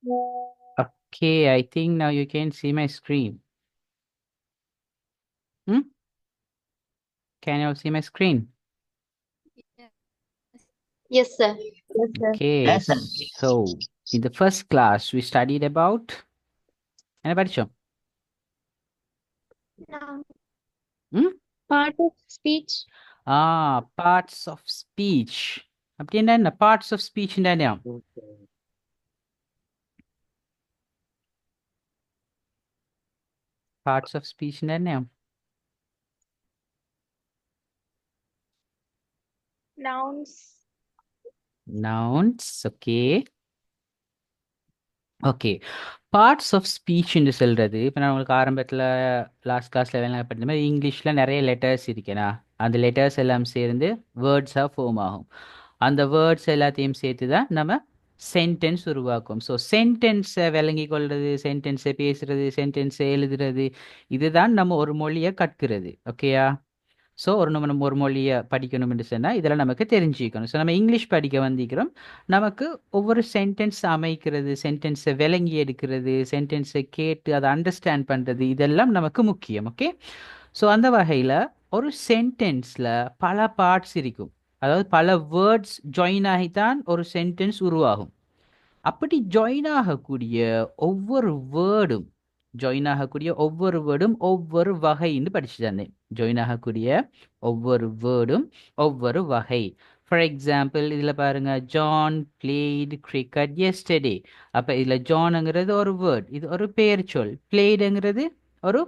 Okay, I think now you can see my screen. Hmm? Can you all see my screen? Yes, sir. Yes, sir. Okay, Yes, sir. so in the first class we studied about anybody show? Noun. Hmm? Part of speech. Parts of speech. அப்படின்னா என்ன parts of speech என்ன? Parts of speech என்ன? Nouns. Nouns, okay. Okay parts of ஸ்பீச்ன்னு சொல்கிறது இப்போ நான் உங்களுக்கு ஆரம்பத்தில் லாஸ்ட் கிளாஸில் வேலை படித்த மாதிரி இங்கிலீஷில் நிறைய லெட்டர்ஸ் இருக்கேனா அந்த லெட்டர்ஸ் எல்லாம் சேர்ந்து வேர்ட்ஸாக ஃபார்ம் ஆகும் அந்த வேர்ட்ஸ் எல்லாத்தையும் சேர்த்து தான் நம்ம சென்டென்ஸ் உருவாக்கும் ஸோ சென்டென்ஸை விளங்கி கொள்வது சென்டென்ஸை பேசுறது சென்டென்ஸை எழுதுறது இதுதான் நம்ம ஒரு மொழியை கற்கிறது ஓகேயா ஸோ நம்ம ஒரு மொழியை படிக்கணும்னு சொன்னால் இதெல்லாம் நமக்கு தெரிஞ்சுக்கணும் ஸோ நம்ம இங்கிலீஷ் படிக்க வந்திக்கிறோம் நமக்கு ஒவ்வொரு சென்டென்ஸ் அமைக்கிறது சென்டென்ஸை விளங்கி எடுக்கிறது சென்டென்ஸை கேட்டு அதை அண்டர்ஸ்டாண்ட் பண்ணுறது இதெல்லாம் நமக்கு முக்கியம் ஓகே ஸோ அந்த வகையில் ஒரு சென்டென்ஸில் பல பார்ட்ஸ் இருக்கும் அதாவது பல வேர்ட்ஸ் ஜாயின் ஆகித்தான் ஒரு சென்டென்ஸ் உருவாகும் அப்படி ஜாயின் ஆகக்கூடிய ஒவ்வொரு வேர்டும் ஒவ்வொரு வகைன்னு படிச்சு தந்தேன் ஜாயின் ஆகக்கூடிய ஒவ்வொரு வேர்டும் ஒவ்வொரு வகை ஃபார் எக்ஸாம்பிள் இதில் பாருங்க ஜான் பிளேட் கிரிக்கெட் எஸ்டர்டே அப்போ இதில் ஜானுங்கிறது ஒரு வேர்ட் இது ஒரு பெயர் சொல் பிளேடுங்கிறது ஒரு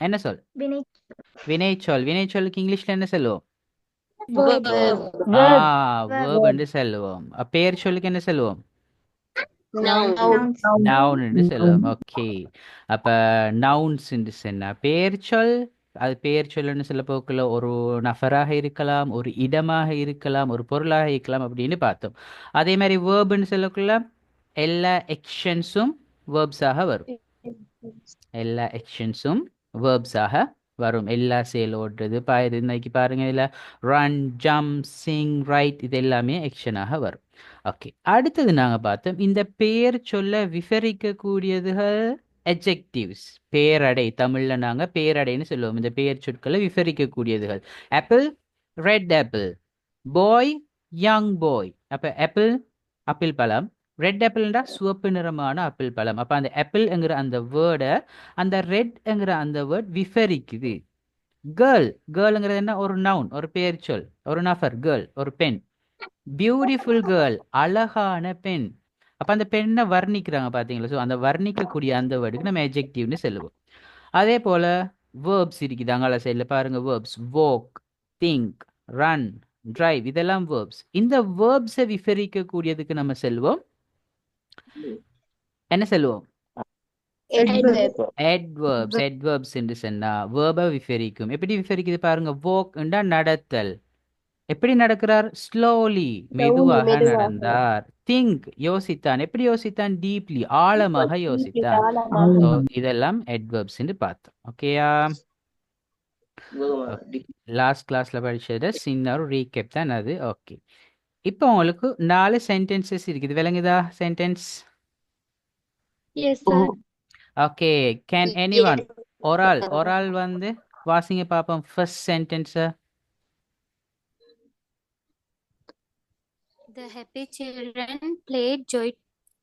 என்ன சொல் வினை. வினைச்சொல்லுக்கு இங்கிலீஷ்ல என்ன சொல்லுவோம் Verb. வேர்புன்னு சொல்லுவோம் பெயர் சொல்லுக்கு என்ன சொல்லுவோம் Noun. Nouns. நவுன் என்று சொல்லுவோம் ஓகே அப்ப நவுன்ஸ் என்று சொன்னா பெயர் சொல் அது பெயர் சொல்லுன்னு சொல்ல போக்குள்ள ஒரு நபராக இருக்கலாம் ஒரு இடமாக இருக்கலாம் ஒரு பொருளாக இருக்கலாம் அப்படின்னு பார்த்தோம் அதே மாதிரி வேர்புன்னு சொல்லக்குள்ள எல்லா எக்ஷன்ஸும் வேர்ப்ஸாக வரும் எல்லா ஆக்ஷன்ஸும் வேர்ப்ஸாக வரும் எல்லா செயல் ஓடுறது பாயுது இன்னைக்கு பாருங்க இதில் ரன் ஜம்ப் சிங் ரைட் இது எல்லாமே ஆக்ஷனாக வரும் ஓகே அடுத்தது நாங்கள் பார்த்தோம் இந்த பெயர் சொல்ல விவரிக்கக்கூடியதுகள் adjectives பேரடை தமிழில் நாங்கள் பேரடைன்னு சொல்லுவோம் இந்த பெயர் சொற்களை விவரிக்கக்கூடியதுகள் ஆப்பிள் ரெட் ஆப்பிள் பாய் யங் பாய் அப்போ ஆப்பிள் ஆப்பிள் பழம் ரெட் ஆப்பிள்ன்றா சிவப்பு நிறமான ஆப்பிள் பழம் அப்போ அந்த ஆப்பிள்ங்கிற அந்த வேர்டை அந்த ரெட்ங்கிற அந்த வேர்ட் விவரிக்குது கேர்ள்ங்கிறது என்ன ஒரு நவுன் ஒரு பெயர் சொல் ஒரு நபர் கேர்ள் ஒரு பெண் பியூட்டிஃபுல் கேர்ள் அழகான பெண் அப்போ அந்த பெண்ணை வர்ணிக்கிறாங்க பார்த்தீங்களா ஸோ அந்த வர்ணிக்கக்கூடிய அந்த வேர்டுக்கு நம்ம எஜெக்டிவ்னு சொல்லுவோம் அதே போல் வேர்ப்ஸ் இருக்குது அங்கால சைடில் பாருங்க verbs walk think run drive இதெல்லாம் வேர்ப்ஸ் இந்த வேர்ப்ஸை விவரிக்கக்கூடியதுக்கு நம்ம செல்வோம் என்ன சொல்லுவோம் adverbs என்று சொன்னா வேர்பை விவரிக்கும் எப்படி விவரிக்குது பாருங்க walkண்டா நடத்தல் எப்படி நடக்கிறார் ஸ்லோலி மெதுவாக நடந்தார் திங்க் யோசித்தான் எப்படி யோசித்தான் டீப்லி ஆழமாக யோசித்தான் So, இதெல்லாம் adverbs என்று பார்த்தோம் ஓகேயா லாஸ்ட் கிளாஸ்ல படிச்சது சின்ன ஒரு ரீகேப் தான் அது ஓகே இப்போ உங்களுக்கு 4 சென்டென்சஸ் இருக்குது விளங்குதா sentence Yes, sir. Okay can anyone Worrall வந்து வாசிங்க பாப்போம் first sentence The happy children played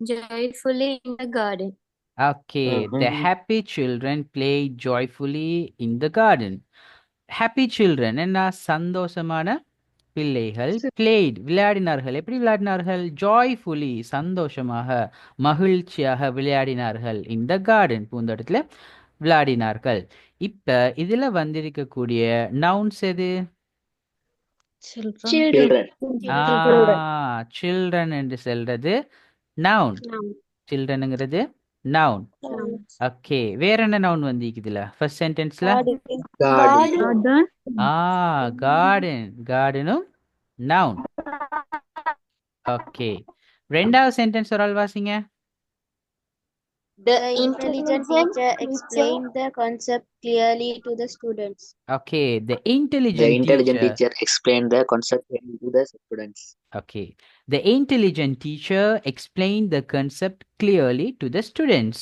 joyfully in the garden. Okay the happy children play joyfully in the garden happy children என்ன சந்தோஷமான பிள்ளைகள் played விளையாடினார்கள் எப்படி விளையாடினார்கள் joyfully சந்தோஷமாக மகிழ்ச்சியாக விளையாடினார்கள் in the garden பூந்தோட்டத்துல விளையாடினார்கள் இப்ப இதுல வந்திருக்கக்கூடிய நவுன்ஸ் எது Children. சில்ட்ரன் என்று சொல்றது நவுன் சில்ட்ரனுங்கிறது நவுன் ஓகே வேற என்ன நவுன் வந்திருக்குதுல ஃபர்ஸ்ட் சென்டென்ஸ்ல கார்டனும் நவுன் ஓகே ரெண்டாவது சென்டென்ஸ் ஒரு ஆள் வாசிங்க The The intelligent intelligent teacher teacher explained the concept clearly to the students. Okay, the The intelligent intelligent teacher. teacher explained the concept to the students. Okay, the intelligent teacher explained the concept clearly to the students.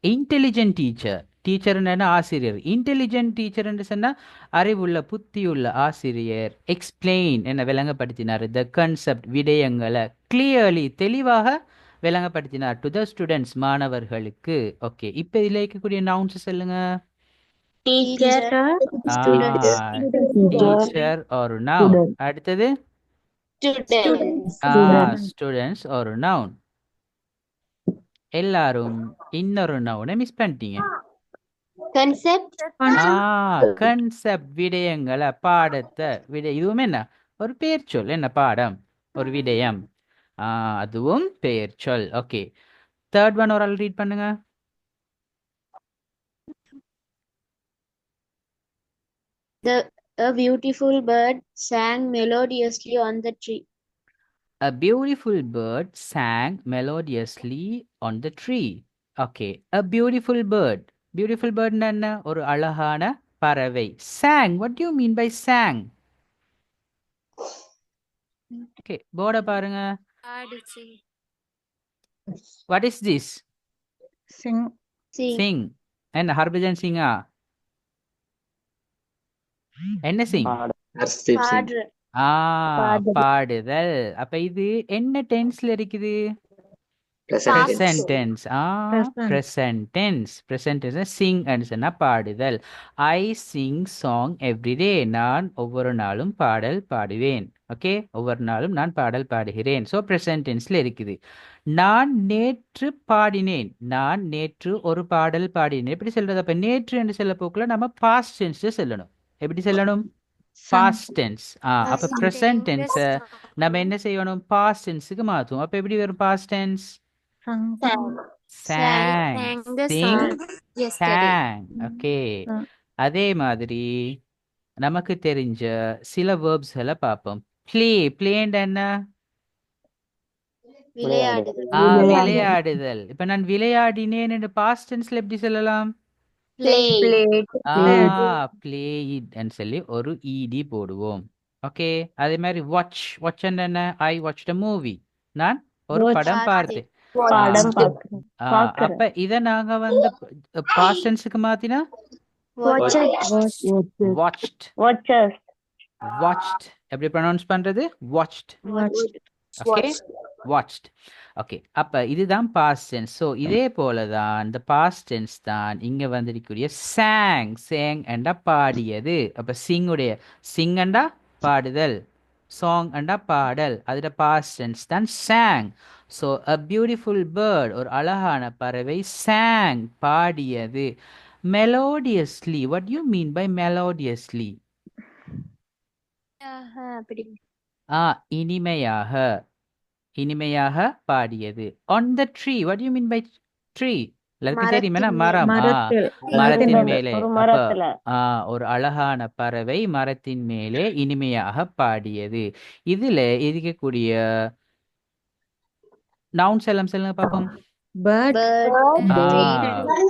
Intelligent teacher. Teacher என்ன ஆசிரியர். Intelligent teacher என்று சொன்னா அறிவுள்ள புத்தியுள்ள ஆசிரியர். Explain என்ன விளங்கப்படுத்தினார். The concept விடயங்களை clearly தெளிவாக விளங்கப்படுத்தினார் to the students மாணவர்களுக்கு. ஓகே, இப்போ இதில் இருக்கக்கூடிய nouns சொல்லுங்க. Teacher, students, டீச்சர் ஒரு noun. அடுத்தது students, ஸ்டூடெண்ட்ஸ் ஒரு noun. எல்லாரும் இன்னொரு நவுனை மிஸ் பண்ணிட்டீங்க. concept, கன்செப்ட் விடயங்களை பாடத்தை இதுவும் என்ன ஒரு பெயர் சொல். என்ன பாடம் ஒரு விடயம், அதுவும் பெயர் சொல். ஓகே, தேர்ட் ஒன் ஒரு ஆள் ரீட் பண்ணுங்க. a beautiful bird sang melodiously on the tree. A beautiful bird sang melodiously on the tree. Okay, a beautiful bird. Beautiful bird என்ன ஒரு அழகான பறவை. Sang, what do you mean by sang? Okay, போர்டை பாருங்க. பாடுச்சு. What is this? Sing. Sing. என்ன ஹர்பஜன் சிங்கா? என்ன Singh? Harshdeep Singh. பாடுதல். அப்ப இது என்ன டென்ஸ்ல இருக்குது? Present tense. present tense. Present tense sing and சொன்னா பாடுதல். I sing song every day. நான் ஒவ்வொரு நாளும் பாடல் பாடுவேன். ஓகே, ஒவ்வொரு நாளும் நான் பாடல் பாடுகிறேன். ஸோ present tenseல இருக்குது. நான் நேற்று பாடினேன். நான் நேற்று ஒரு பாடல் பாடினேன். எப்படி சொல்றது? அப்ப நேற்று என்று சொல்ல போக்குல நம்ம past tense சொல்லணும். எப்படி சொல்லணும்? past tense. அப்ப present tense நம்ம என்ன செய்யணும்? past tenseக்கு மாத்துவோம். அப்ப எப்படி வரும் past tense? sang, sing, sang. Okay, அதே மாதிரி நமக்கு தெரிஞ்ச சில verbsகளை பார்ப்போம். play என்ன? விளையாடுதல். இப்ப நான் விளையாடினேன் என்று past tenseல எப்படி சொல்லலாம்? played and சொல்லி ஒரு ed போடுவோம். ஓகே, அதே மாதிரி watch என்ன? I watched a movie. நான் ஒரு படம் பார்த்தேன். அப்ப இத நாங்க வந்து past tenseக்கு மாத்தினா watched. எப்படி pronounce பண்றது? watched. Okay, watched. ஓகே, அப்ப இதுதான் past tense. ஸோ இதே போலதான் இந்த past tense தான் இங்க வந்திருக்கக்கூடிய sang. sang என்றா பாடியது. அப்ப சிங்குடைய sing என்றா பாடுதல், song என்றா பாடல், அதோட past tense தான் sang. So a beautiful bird ஒரு அழகான பறவை sang பாடியது. melodiously, what do you mean by melodiously? இனிமையாக, இனிமையாக பாடியது. on the tree, what do you mean by tree? எல்லாருக்கும் தெரியுமா? மரம். மரத்தின் மேலே. ஒரு அழகான பறவை மரத்தின் மேலே இனிமையாக பாடியது. இதுல இருக்கக்கூடிய nouns எல்லாம் சொல்லுங்க பாப்போம்.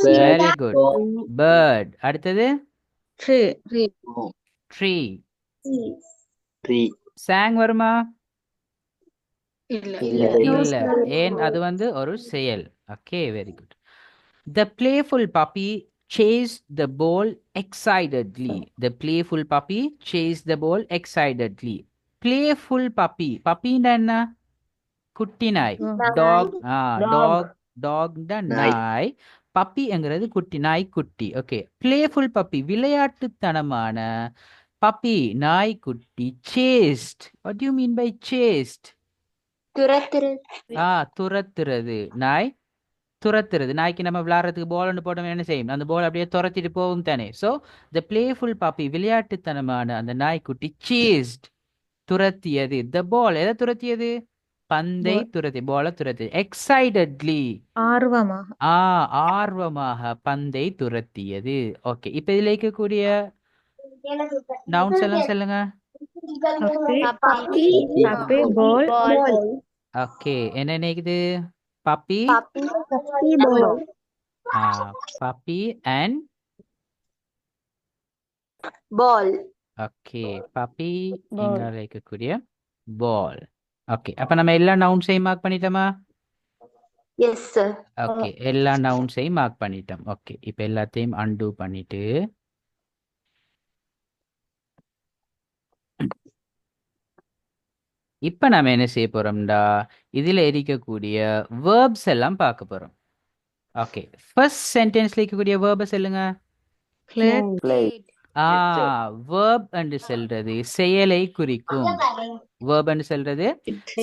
Very good. bird. அடுத்தது tree. sang வருமா? இல்ல, ஏன்? அது வந்து ஒரு செயல். Okay, very good. The playful puppy chased the ball excitedly. The playful puppy chased the ball excitedly. Playful puppy. puppy என்ன? குட்டி நாய். டாக் நாய். பப்பி என்கிறது குட்டி நாய், குட்டி. ஓகே, playful puppy விளையாட்டுத்தனமான பப்பி நாய் குட்டி. chased, what do you mean by chased? துரத்துறது. நாய் துரத்துறது. நாய்க்கு நம்ம விளையாடுறதுக்கு பால் ஒன்று போட்டோம், என்ன செய்யும்? அந்த பால் அப்படியே துரத்திட்டு போகும் தானே. ஸோ த பிளேஃபுல் பாப்பி விளையாட்டுத்தனமான அந்த நாய்க்குட்டி chased துரத்தியது. த பால் எதை துரத்தியது? பந்தை துரத்தி, பாலை துரத்தி. எக்ஸைட்டட்லி ஆர்வமாக பந்தை துரத்தியது. ஓகே, இப்ப இதுல இருக்கக்கூடிய நவுன்ஸ் எல்லாம் சொல்லுங்க. ஓகே, என்ன நினைக்குது? Puppy puppy and Ball. Okay puppy Ball. இங்கால இருக்கக்கூடிய ball. ஓகே அப்ப நம்ம எல்லா நவுன்ஸையும் மார்க் பண்ணிட்டோமா? Yes, sir. ஓகே எல்லா நவுன்ஸையும் மார்க் பண்ணிட்டோம். ஓகே இப்போ எல்லாத்தையும் அன்டூ பண்ணிட்டு இப்போ நம்ம என்ன செய்ய போறோம்டா இதுல இருக்கக்கூடிய வேர்ப்ஸ் எல்லாம் பார்க்க போறோம். ஓகே ஃபர்ஸ்ட் சென்டென்ஸ்ல இருக்கக்கூடிய வேர்பை சொல்லுங்க. Played. Played. வேர்ப் என்று சொல்றது செயலை குறிக்கும். வேர்ப் என்று சொல்றது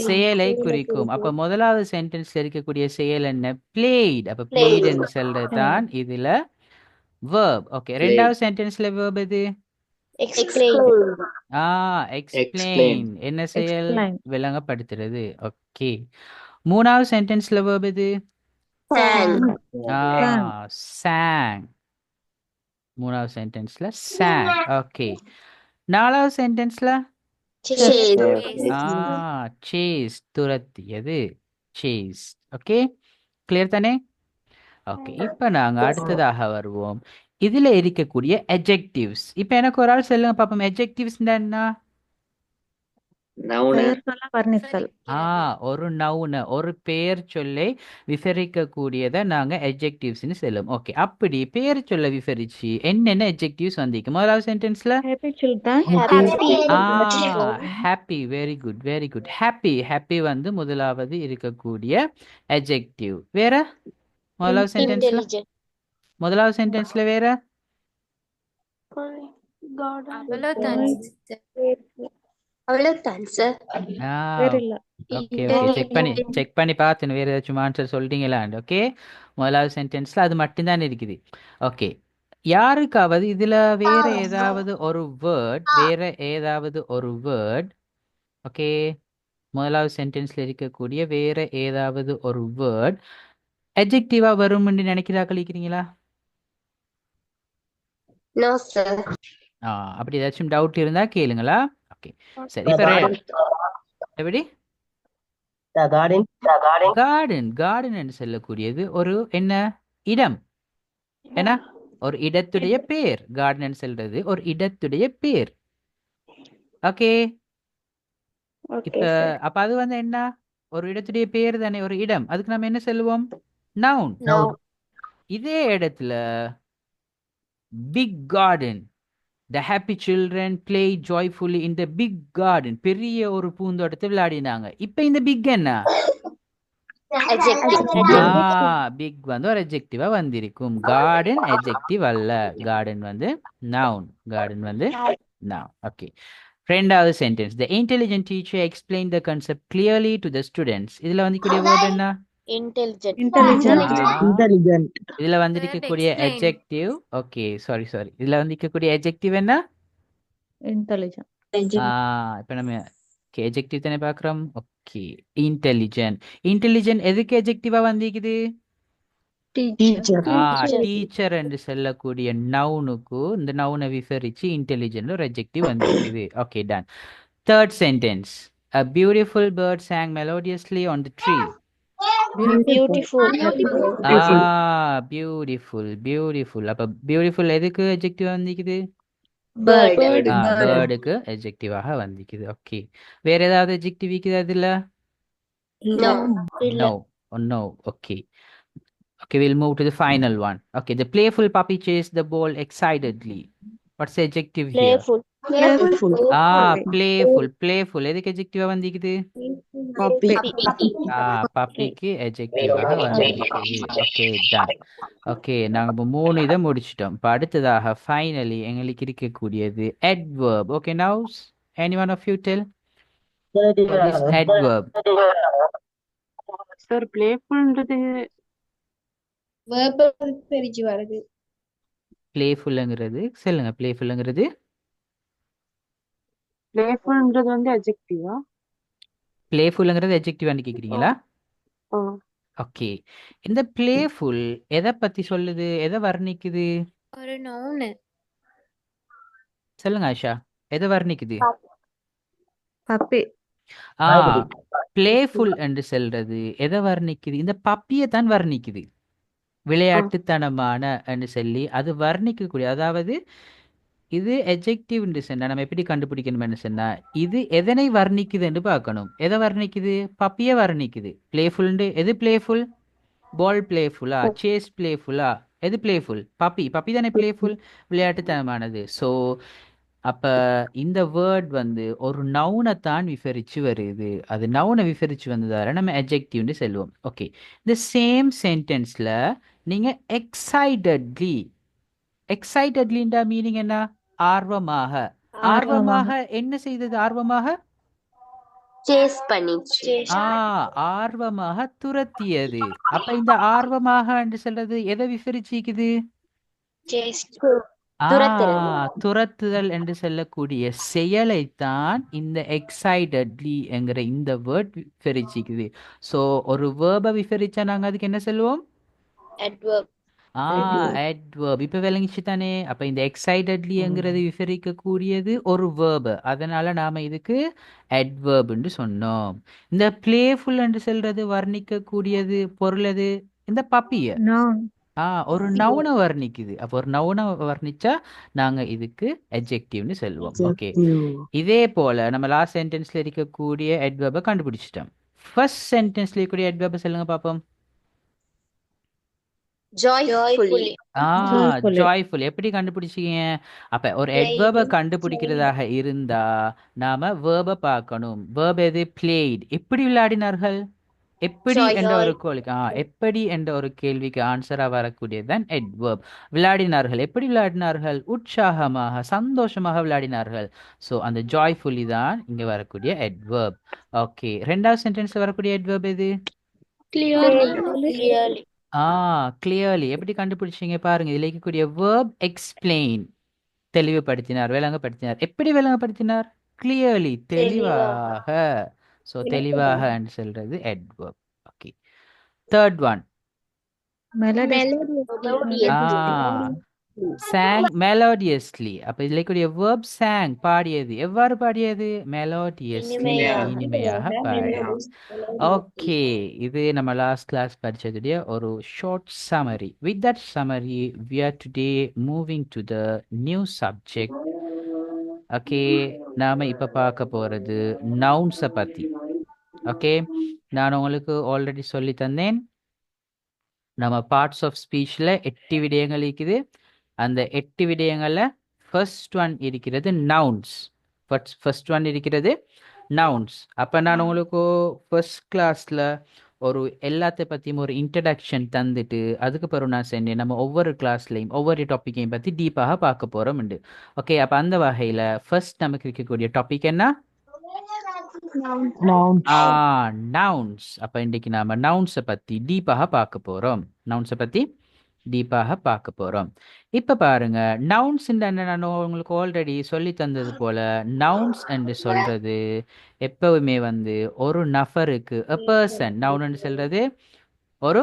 செயலை குறிக்கும். அப்ப முதலாவது சென்டென்ஸ்ல இருக்கக்கூடிய செயல் என்ன? பிளேட். அப்ப பிளேட் என்று சொல்றது தான் இதுல வேர்ப். ஓகே ரெண்டாவது சென்டென்ஸ்ல வேர்ப் எது? Explain. எக்ஸ்பிளைன். என்ன செயல்? Explain. விளங்கப்படுத்துறது. ஓகே மூணாவது சென்டென்ஸ்ல வேர்ப் எது? Sang. sang. மூணாவது சென்டென்ஸ்ல sang. ஓகே நாலாவது சென்டென்ஸ்ல Chase. சேஸ் துரத்தியது. சேஸ். ஓகே கிளியர் தானே? ஓகே இப்போ நாங்க அடுத்ததாக வருவோம். இதுல இருக்கக்கூடிய adjectives. இப்போ எனக்கு ஒரு ஆள் சொல்லுங்க பாப்போம் adjectives என்ன? Noun. பெயர் சொல்ல வர்ணித்தல். ஒரு நவுன ஒரு பெயர் சொல்லை விவரிக்கக்கூடியதை நாங்க adjectivesனு சொல்லுவோம். ஓகே அப்படி பெயர் சொல்ல விவரிச்சு என்னென்ன adjectives வந்திருக்கு முதலாவது சென்டென்ஸ்ல? Happy children. Happy. Very good very good. Happy வந்து முதலாவது இருக்கக்கூடிய adjective. வேற முதலாவது சென்டென்ஸ்ல? Intelligent. முதலாவது சென்டென்ஸ்ல வேற? அவ்வளவுதான் sister. அவ்வளவுதான் sir. வேற இல்ல. ஓகே செக் பண்ணி பார்த்துன்னு வேற ஏதாச்சும் ஆன்சர் சொல்லிட்டீங்களா? ஓகே முதலாவது சென்டென்ஸ்ல அது மட்டும்தான் இருக்குது. ஓகே யாருக்காவது இதுல வேற ஏதாவது ஒரு வேர்ட் ஓகே முதலாவது சென்டென்ஸ்ல இருக்கக்கூடிய வேற ஏதாவது ஒரு வேர்ட் adjective-ஆ வரும்னு நினைக்கிறீங்களா? இருக்கிறீங்களா? No, sir. அப்படி ஏதாச்சும் டவுட் இருந்தா கேளுங்களா? ஓகே சரி இப்போ எப்படி கார்டன் சொல்லக்கூடியது ஒரு என்ன இடம்? என்ன ஒரு இடத்துடைய பேர். கார்டன் சொல்றது ஒரு இடத்துடைய பேர். ஓகே இப்ப அப்ப அது வந்து என்ன ஒரு இடத்துடைய பேர் தானே ஒரு இடம். அதுக்கு நம்ம என்ன சொல்லுவோம்? நவுன். இதே இடத்துல big garden The happy children play joyfully in the big garden. பெரிய ஒரு பூந்தோட்டத்தை விளையாடினாங்க. இப்ப இந்த பிக் என்ன? பிக் வந்து ஒரு adjective-ஆ வந்திருக்கும். கார்டன் adjective அல்ல. கார்டன் வந்து நவுன். ஓகே ரெண்டாவது sentence The intelligent teacher explained the concept clearly to the students. இதுல வந்திருக்கக்கூடிய வேர்ட் என்ன? Intelligent. இதுல வந்திருக்கக்கூடிய Explain. adjective ஓகே சாரி இதுல வந்திருக்கக்கூடிய adjective என்ன? Intelligent. இப்ப நம்ம adjective தானே பார்க்கிறோம். ஓகே இன்டெலிஜென்ட் எதுக்கு adjective-ஆ வந்திருக்குது? டீச்சர் என்று சொல்லக்கூடிய நவுனுக்கு இந்த நவுனை விவரிச்சு இன்டெலிஜென்ட் ஒரு adjective வந்திருக்குது. Okay done. Third sentence A beautiful bird sang melodiously on the tree. Beautiful. Beautiful. அப்ப பியூட்டிஃபுல் எதுக்கு adjective வந்திருக்குது? Bird. பேர்டுக்கு adjective-ஆக வந்திருக்குது. ஓகே வேற ஏதாவது adjective இருக்குது அதுல? No. Okay, we'll move to the final one. Okay, the playful puppy chased the ball excitedly. What's the adjective here? Playful எதுக்கு adjective-ஆ வந்திருக்குது? பப்பிக்கு adjective-ஆக வந்திருக்குது. Okay done. ஓகே நாங்க இப்போ 3 இதை முடிச்சிட்டோம். இப்போ அடுத்ததாக ஃபைனலி எங்களுக்கு இருக்கக்கூடியது adverb. Okay now anyone of you tell what is adverb? Sir பிளேஃபுல்ன்றது verb பிரிச்சு வருது. playfulங்கிறது சொல்லுங்க. playfulங்கிறது வந்து அட்ஜெக்டிவா? playfulங்கிறது adjective ஆன்னு கேக்குறீங்களா? ஓகே இந்த playful எதை பத்தி சொல்லுது? எதை வர்ணிக்குது? ஒரு noun. சொல்லுங்க ஆஷா எதை வர்ணிக்குது? Puppy. playful என்று சொல்றது எதை வர்ணிக்குது? இந்த பப்பியை தான் வர்ணிக்குது. விளையாட்டுத்தனமான என்று சொல்லி அது வர்ணிக்கக்கூடிய, அதாவது இது எஜெக்டிவ் சொன்னா நம்ம எப்படி கண்டுபிடிக்கணும்னு சொன்னா இது எதனை வர்ணிக்குதுன்னு பார்க்கணும். எதை வர்ணிக்குது? பப்பிய வர்ணிக்குது. பிளேஃபுல் எது பிளேஃபுல்? பால் பிளேஃபுல்லா, சேஸ் பிளேஃபுல்லா? எது பிளேஃபுல்? பப்பி. பப்பி தானே பிளேஃபுல், விளையாட்டுத்தனமானது. ஸோ அப்ப இந்த வேர்ட் வந்து ஒரு நவுனை தான் விவரிச்சு வருது. அது நவுனை விவரிச்சு வந்ததால நம்ம எஜெக்டிவ்னு சொல்லுவோம். ஓகே, இந்த சேம் சென்டென்ஸ்ல நீங்க எக்ஸைட்டட்லி, எக்ஸைட்டட்லின்ற மீனிங் என்ன? ஆர்வமாக. ஆர்வமாக என்ன செய்தது? ஆர்வமாக சேஸ் பண்ணிச்சு. ஆர்வமாக துரத்தியது. அப்ப இந்த ஆர்வமாக என்று சொல்றது எதை விவரிச்சிக்குது? துரத்துதல் என்று சொல்லக்கூடிய செயலைத்தான் இந்த எக்ஸைட்டட்லி என்கிற இந்த வேர்ட் விவரிச்சிக்குது. ஸோ ஒரு வேர்பை விவரிச்சா நாங்க அதுக்கு என்ன சொல்லுவோம்? adverb. adverb. இப்ப விளங்கிச்சு தானே? அப்ப இந்த எக்ஸைட்டட்லிங்கிறது விவரிக்கக்கூடியது ஒரு வேர்பு, அதனால நாம இதுக்கு adverbன்னு சொன்னோம். இந்த பிளேஃபுல் என்று சொல்றது வர்ணிக்கக்கூடியது பொருள் எது? இந்த பப்பிய noun. ஒரு நவுனை வர்ணிக்குது. அப்போ ஒரு நவுனை வர்ணிச்சா நாங்க இதுக்கு எஜெக்டிவ்னு சொல்லுவோம். ஓகே, இதே போல நம்ம லாஸ்ட் சென்டென்ஸ்ல இருக்கக்கூடிய adverb கண்டுபிடிச்சிட்டோம். ஃபர்ஸ்ட் சென்டென்ஸ்ல இருக்கக்கூடிய adverb சொல்லுங்க பாப்போம். Joyfully. ஜாய்ஃபுல். எப்படி கண்டுபிடிச்சீங்க? அப்ப ஒரு adverb கண்டுபிடிக்கிறதாக இருந்தா நாம வேர்பை பார்க்கணும். வேர்ப் எது? பிளேட். எப்படி விளையாடினார்கள்? எப்படி என்ற ஒரு கேள்விக்கு எப்படி என்ற ஒரு கேள்விக்கு ஆன்சரா வரக்கூடியதுதான் adverb. விளையாடினார்கள். எப்படி விளையாடினார்கள்? உற்சாகமாக, சந்தோஷமாக விளையாடினார்கள். ஸோ அந்த ஜாய்ஃபுல்லி தான் இங்க வரக்கூடிய adverb. ஓகே, ரெண்டாவது சென்டென்ஸ்ல வரக்கூடிய adverb எது? Clearly. கிளியர்லி. எப்படி கண்டுபிடிச்சீங்க பாருங்க. இதுல இருக்கக்கூடிய verb explain, தெளிவுபடுத்தினார், விளங்கப்படுத்தினார். எப்படி விளங்கப்படுத்தினார்? கிளியர்லி, தெளிவாக. ஸோ தெளிவாக சொல்றது adverb. Okay, third one sang melodiously. அப்ப இதுல இருக்கக்கூடிய verb sang, பாடியது. எவ்வாறு பாடியது? melodiously, இனிமையாக பாடியது. ஓகே, இது நம்ம லாஸ்ட் கிளாஸ் படிச்சதுடைய ஒரு short summary. With that summary, we are today moving to the new subject. Okay, நாம இப்ப பார்க்க போறது நவுன்ஸை பத்தி. ஓகே, நான் உங்களுக்கு ஆல்ரெடி சொல்லி தந்தேன். நம்ம பார்ட்ஸ் ஆஃப் ஸ்பீச்ல 8 விடயங்கள் இருக்குது. அந்த 8 விடயங்கள்ல ஃபர்ஸ்ட் ஒன் இருக்கிறது நவுன்ஸ். ஃபர்ஸ்ட் ஒன் இருக்கிறது நவுன்ஸ். அப்ப நான் உங்களுக்கு ஃபர்ஸ்ட் கிளாஸ்ல ஒரு எல்லாத்த பத்தியும் ஒரு இன்ட்ரடக்ஷன் தந்துட்டு அதுக்கு பிறகு நான் சொன்னேன் நம்ம ஒவ்வொரு கிளாஸ்லையும் ஒவ்வொரு டாப்பிக்கையும் பத்தி டீப்பாக பார்க்க போறோம். ஓகே, அப்ப அந்த வகையில ஃபர்ஸ்ட் நமக்கு இருக்கக்கூடிய டாபிக் என்ன? நவுன்ஸ். அப்ப இன்னைக்கு நாம நவுன்ஸை பத்தி டீப்பாக பார்க்க போறோம். நவுன்ஸை பத்தி டீப்பாக பார்க்க போறோம். இப்ப பாருங்க, நவுன்ஸ் நான் உங்களுக்கு ஆல்ரெடி சொல்லி தந்தது போல நவுன்ஸ் என்று சொல்றது எப்பவுமே வந்து ஒரு நபருக்கு பர்சன். நவுன் சொல்றது ஒரு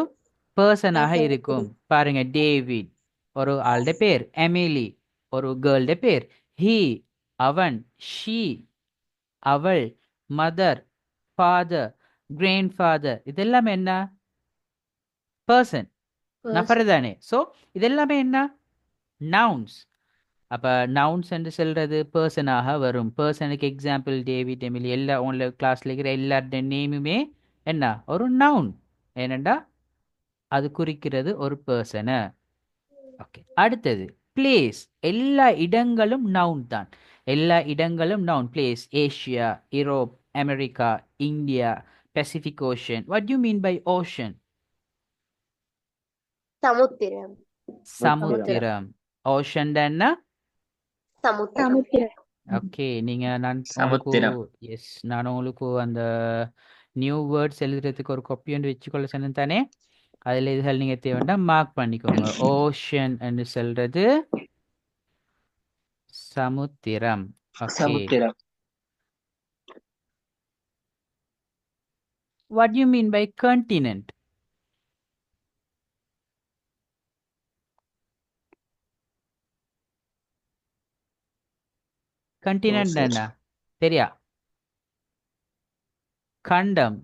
பர்சனாக இருக்கும். பாருங்க, டேவிட் ஒரு ஆளுடைய பேர், எமிலி ஒரு கேர்ள்ட பேர், ஹி அவன், ஷீ அவள், மதர், ஃபாதர், கிராண்ட் ஃபாதர், இதெல்லாமே என்ன? பர்சன், நபர் தானே. ஸோ இதெல்லாமே என்ன? நவுன்ஸ். அப்ப நவுன்ஸ் என்று சொல்றது பர்சனாக வரும். பர்சனுக்கு எக்ஸாம்பிள் டேவிட், எமிலி, எல்லா உங்கள கிளாஸ்ல இருக்கிற எல்லாருடைய நேமுமே என்ன? ஒரு நவுன். ஏனண்டா அது குறிக்கிறது ஒரு பர்சனை. ஓகே, அடுத்தது பிளேஸ். எல்லா இடங்களும் நவுன் தான். எல்லா இடங்களும் noun. Place, Asia, Europe, America, India, Pacific ocean. What you mean by ocean? சமுத்திரம். சமுத்திரம். ஓஷன் என்ன? சமுத்திரம். ஓகே, நீங்க நான் சமுத்திரம். எஸ், நான் உங்களுக்கு அந்த நியூ வேர்ட்ஸ் எழுதுறதுக்கு ஒரு காப்பி ஒன்று வச்சுக்கொள்ள சொன்னேன் தானே. அதுல இதுகள் நீங்க தேவைன்னா மார்க் பண்ணிக்கோங்க. ஓஷன் என்று சொல்றது சமுத்திரம். ஓகே, சமுத்திரம். What you mean by continent? Continent என்ன தெரியா? கண்டம்.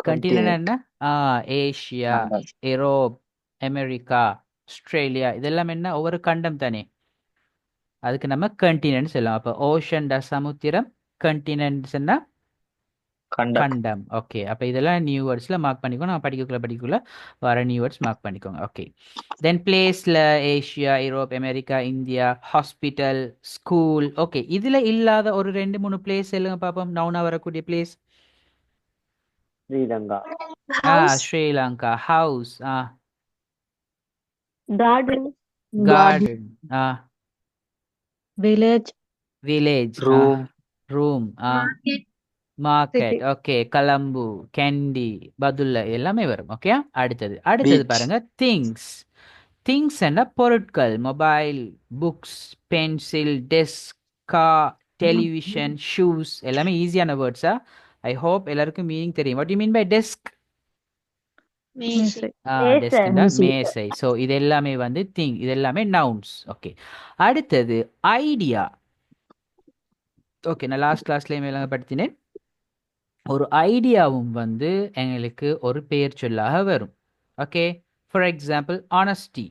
Continent Continent. என்ன? Asia, Kandam. Europe, America, Australia இதெல்லாம் என்ன ஒவ்வொரு கண்டம் தானே. அதுக்கு நம்ம கண்டினென்ட் சொல்லலாம். அப்போ ஓஷன் சமுத்திரம், கண்டினென்ட்ஸ் என்ன Kandak. கண்டம். ஓகே, அப்போ இதெல்லாம் நியூ வேர்ட்ஸ்ல மார்க் பண்ணிக்கோங்க. நான் படிக்கக்குள்ள வர நியூ வேர்ட்ஸ் மார்க் பண்ணிக்கோங்க. ஓகே, தென் பிளேஸ்ல Asia, Europe, America, India, hospital, school. Okay, இதுல இல்லாத ஒரு 2-3 பிளேஸ் சொல்லுங்க பாப்போம். நவுனா வரக்கூடிய place. Sri Lanka. House. Sri Lanka, house, Garden. Garden, village, village, Room. Room, Market. Market. city, okay, Colombo, Kandy, Badulla எல்லாமே வரும். ஓகே, அடுத்தது Beach. பாருங்க திங்ஸ். திங்ஸ் என்ன பொருட்கள். Mobile, books, pencil, desk, car, television, shoes எல்லாமே ஈஸியான வேர்ட்ஸா. ஐ ஹோப் எல்லாருக்கும் மீனிங் தெரியும். What you mean by desk? மேசை, டெஸ்க்னா மேசை. ஸோ இது எல்லாமே வந்து திங், இது எல்லாமே நவுன்ஸ். ஓகே, அடுத்தது ஐடியா. ஓகே, நான் லாஸ்ட் கிளாஸ்லேயே விளங்கப்படுத்தினேன். ஒரு ஐடியாவும் வந்து எங்களுக்கு ஒரு பெயர் சொல்லாக வரும். ஓகே, ஃபார் எக்ஸாம்பிள் ஆனஸ்டி,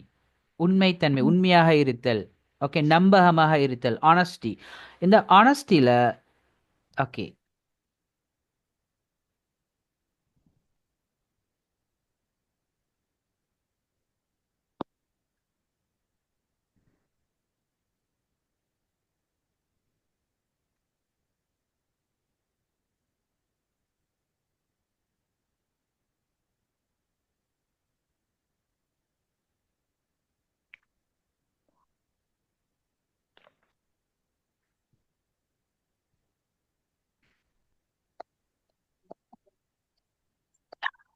உண்மைத்தன்மை, உண்மையாக இருத்தல். ஓகே, நம்பகமாக இருத்தல், ஆனஸ்டி. இந்த ஆனஸ்டியில் ஓகே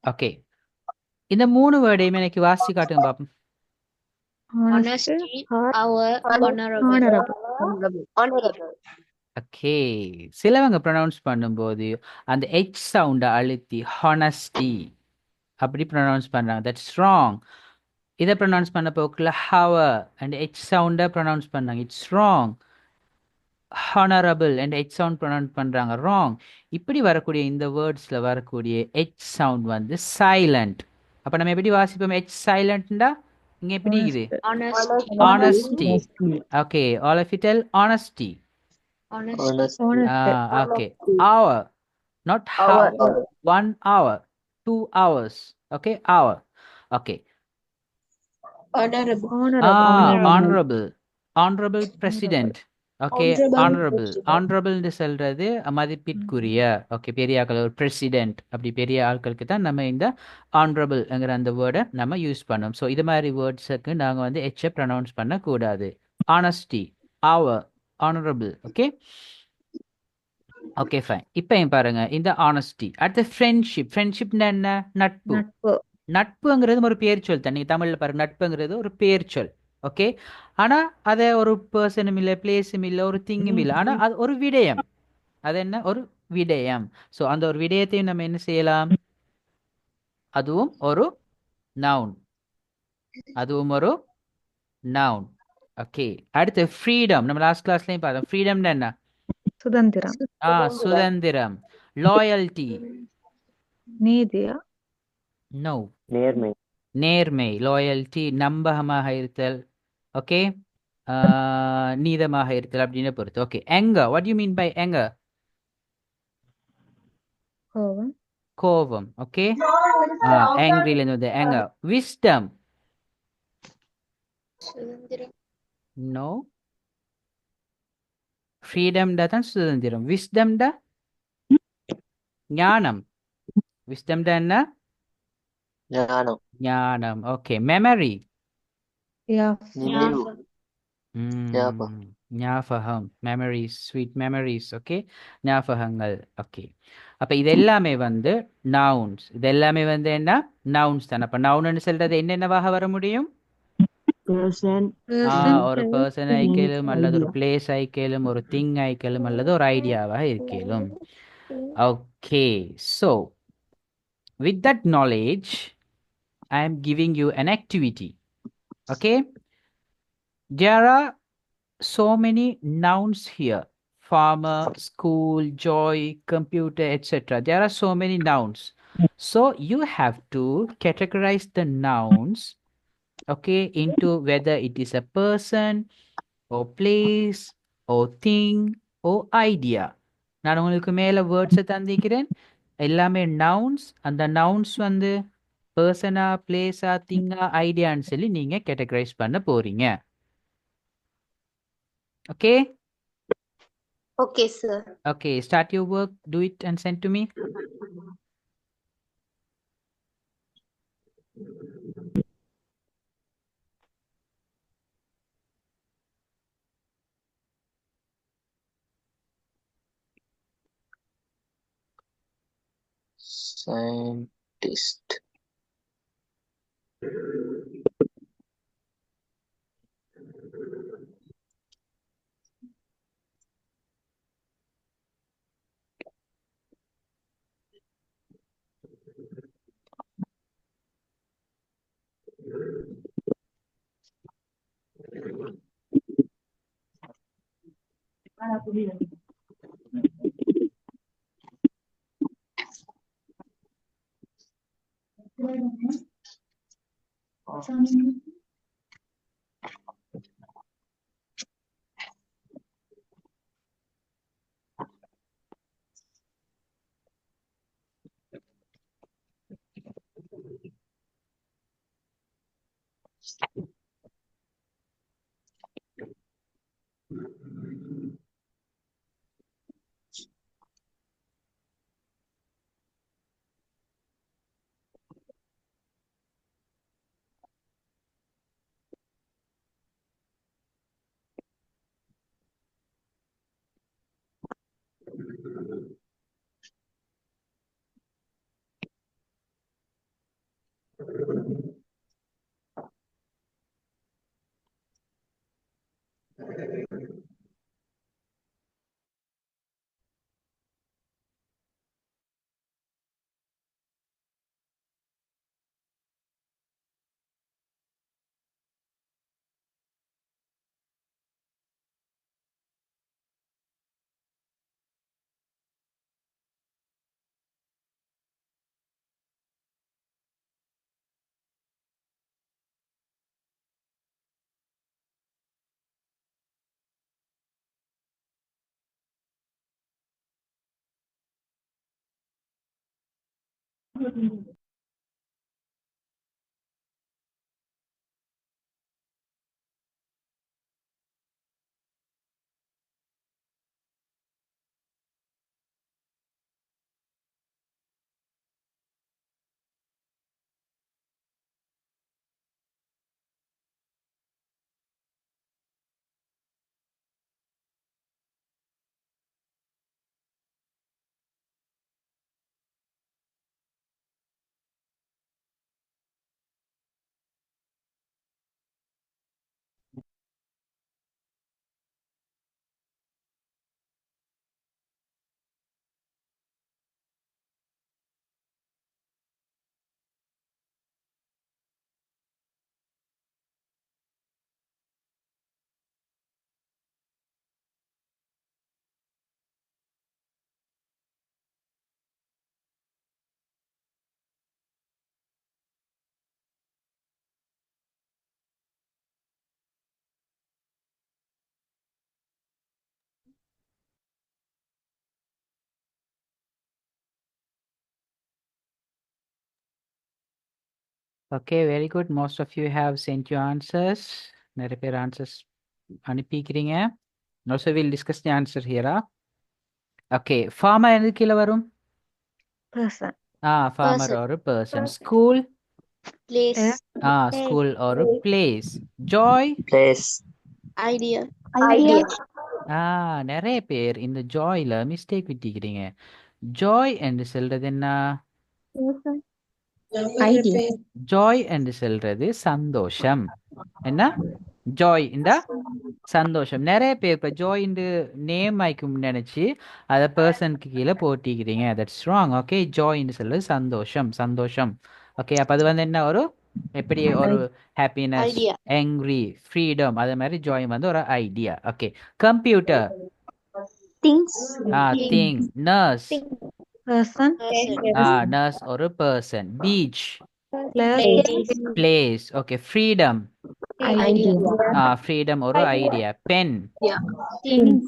ஓகே, இந்த 3 வேர்டையுமே எனக்கு வாசி காட்டுங்க பாப்போம். honesty, Honesty, heart, our honorable. honorable, Honorable. Okay, சிலவங்க ப்ரொனவுன்ஸ் பண்ணும்போது அந்த ஹெச் சவுண்டை அழுத்தி ஹானஸ்டி அப்படி ப்ரொனவுன்ஸ் பண்ணுறாங்க. That's wrong. இதை ப்ரொனவுன்ஸ் பண்ண போக்கில் ஹவர் அண்ட் ஹெச் சவுண்டை ப்ரொனவுன்ஸ் பண்ணாங்க. It's wrong. Honourable and H sound pronounce பண்ணுறாங்க. ராங். இப்படி வரக்கூடிய இந்த வேர்ட்ஸில் வரக்கூடிய ஹெச் சவுண்ட் வந்து சைலண்ட். அப்போ நம்ம எப்படி வாசிப்போம்? ஹெச் சைலண்ட்னா இங்கே எப்படி இது? honesty, honesty. Okay, all of it tell honesty. Honesty. Honesty. honesty, Okay, hour, not Hour. hour. 1 hour, 2 hours. Okay, hour. Okay. Honorable. Honorable. Honorable president. Okay, honorable. Honorable ன்னு சொல்றது மதிப்பிற்குரிய. ஓகே, பெரிய ஆட்கள் ஒரு பிரசிடென்ட் அப்படி பெரிய ஆட்களுக்கு தான் நம்ம இந்த honorableங்கிற அந்த வேர்டை நம்ம யூஸ் பண்ணோம். ஸோ இது மாதிரி வேர்ட்ஸுக்கு நாங்கள் வந்து ஹெச்சை ப்ரொனவுன்ஸ் பண்ணக்கூடாது. Honesty, hour, honorable. Okay, okay fine. இப்போ பாருங்க இந்த ஆனஸ்டி. அடுத்து ஃப்ரெண்ட்ஷிப். ஃப்ரெண்ட்ஷிப்னா என்ன? நட்பு. நட்பு, நட்புங்கிறது ஒரு பேர் சொல் தான். நீங்கள் தமிழில் பாருங்க, நட்புங்கிறது ஒரு பேர் சொல். ஓகே, ஆனால் அதை ஒரு பர்சனும் இல்லை, பிளேஸும் இல்லை, ஒரு திங்கும் இல்லை, ஆனால் அது ஒரு விடயம். அது என்ன? ஒரு விடயம். ஸோ அந்த ஒரு விடயத்தையும் நம்ம என்ன செய்யலாம்? அதுவும் ஒரு நவுன். அதுவும் ஒரு நவுன். ஓகே, அடுத்து ஃப்ரீடம். நம்ம லாஸ்ட் கிளாஸ்லையும் பார்த்தோம். ஃப்ரீடம்னா என்ன? சுதந்திரம், சுதந்திரம். லாயல்டி. நீதியா, நோ. நேர்மை. நேர்மை. லாயல்டி நம்பகமாக இருத்தல். ஓகே, நீதமாக இருத்தல் அப்படின்னு பொறுத்து. Okay, anger. what do you mean by anger? கோபம், கோபம். ஓகே, angryலேருந்து வந்து anger. wisdom. சுதந்திரம். நோ. ஃப்ரீடம்டா தான் சுதந்திரம். விஸ்டம்டா ஞானம். விஸ்டம்டா என்ன? ஞானம். ஞானம். Okay, memory. நினைவு. ஞாபகம். ஞாபகம். Memories, sweet memories. ஓகே, ஞாபகங்கள். ஓகே, அப்போ இது எல்லாமே வந்து நவுன்ஸ். இது எல்லாமே வந்து என்ன? நவுன்ஸ் தான். அப்போ நவுன்னு சொல்றது என்னென்னவாக வர முடியும்? Person. ஒரு பர்சன் ஐக்கலும், அல்லது ஒரு பிளேஸ் ஐக்கலும், ஒரு திங் ஐக்கலும், அல்லது ஒரு ஐடியாவாக இருக்கலும். Okay, so with that knowledge I am giving you an activity. Okay, there are so many nouns here: farmer, school, joy, computer, etc. There are so many nouns. So you have to categorize the nouns, okay, into whether it is a person or place or thing or idea. நான் உங்களுக்கு மேல வேர்ட்ஸை தந்திக்கிறேன், எல்லாமே nouns. அந்த nouns வந்து பர்சனா, பிளேஸா, திங்கா, ஐடியான்னு சொல்லி நீங்க categorise பண்ண போறீங்க. Okay Okay, sir. Okay, start your work, do it and send to me. Scientist. Okay, very good. Most of you have sent your answers. நிறைய பேர் answers அனுப்பிக்கிறீங்க. Also we'll discuss the answer here. Okay, farmer எது கீழே வரும்? person, Farmer Person. or a person. School, Place. school or a place. Joy, Place. Idea. Idea. நிறைய பேர் இந்த ஜாய்ல mistake விட்டிக்கிறீங்க. Joy என்று சொல்றது என்ன? Idea. ஜாய் என்று சொல்றது சந்தோஷம். என்ன? ஜாய் இந்த சந்தோஷம். நிறைய பேர் இப்ப ஜாய் இந்த நேம் ஆயிக்கும் நினைச்சு அத பர்சனுக்கு கீழே போட்டிக்கிறீங்க. That's wrong. ஓகே, ஜாய்ன்னு சொல்றது சந்தோஷம், சந்தோஷம். ஓகே, அப்ப அது வந்து என்ன ஒரு எப்படி ஒரு ஹாப்பினஸ், Idea. angry, ஃப்ரீடம், அதே மாதிரி ஜாய் வந்து ஒரு idea. Okay, computer, Things. Thing, nurse, person, nurse ஒரு person. Beach, place, place. Okay, freedom. idea, freedom ஒரு idea. Pen, things,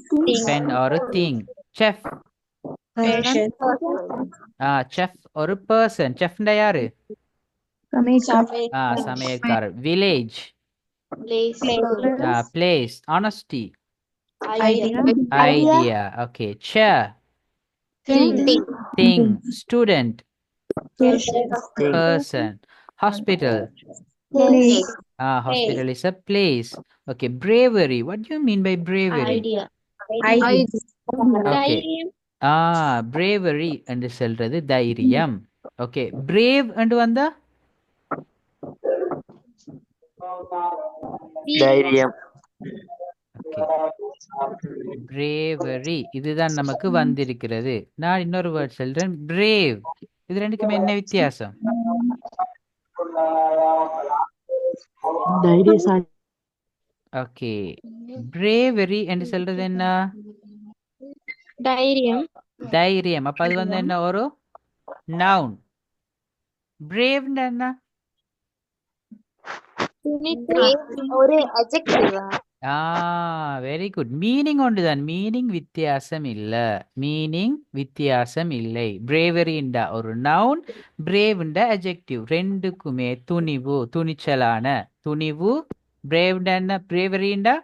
pen ஒரு thing. Chef, person, chef ஒரு person. chefண்டா யாரு? சமையல்காரர். Village, place. Honesty, idea. Okay, chair, thing. Student, person. Hospital, hospital is a place. Okay, bravery. What do you mean by bravery? Okay. bravery என்று சொல்றது தைரியம். Okay, brave என்று வந்தா தைரியம். bravery இதுதான் நமக்கு வந்திருக்கிறது. நான் இன்னொரு வேர்ட் சொல்றேன், brave. இது ரெண்டுக்குமே என்ன வித்தியாசம்? தைரியசாலி. ஓகே, bravery என்று சொல்றது என்ன? தைரியம். அப்ப அது வந்து என்ன, ஒரு noun. brave என்ன? ஒரு adjective. Very good. மீனிங் ஒன்றுதான், மீனிங் வித்தியாசம் இல்ல. மீனிங் வித்தியாசம் இல்லை. பிரேவரிண்டா ஒரு நவுன், பிரேவ்ண்டா அட்ஜெக்டிவ். ரெண்டுக்குமே துணிவு, துணிச்சலான. துணிவு. பிரேவ்ண்டா என்ன? பிரேவரிண்டா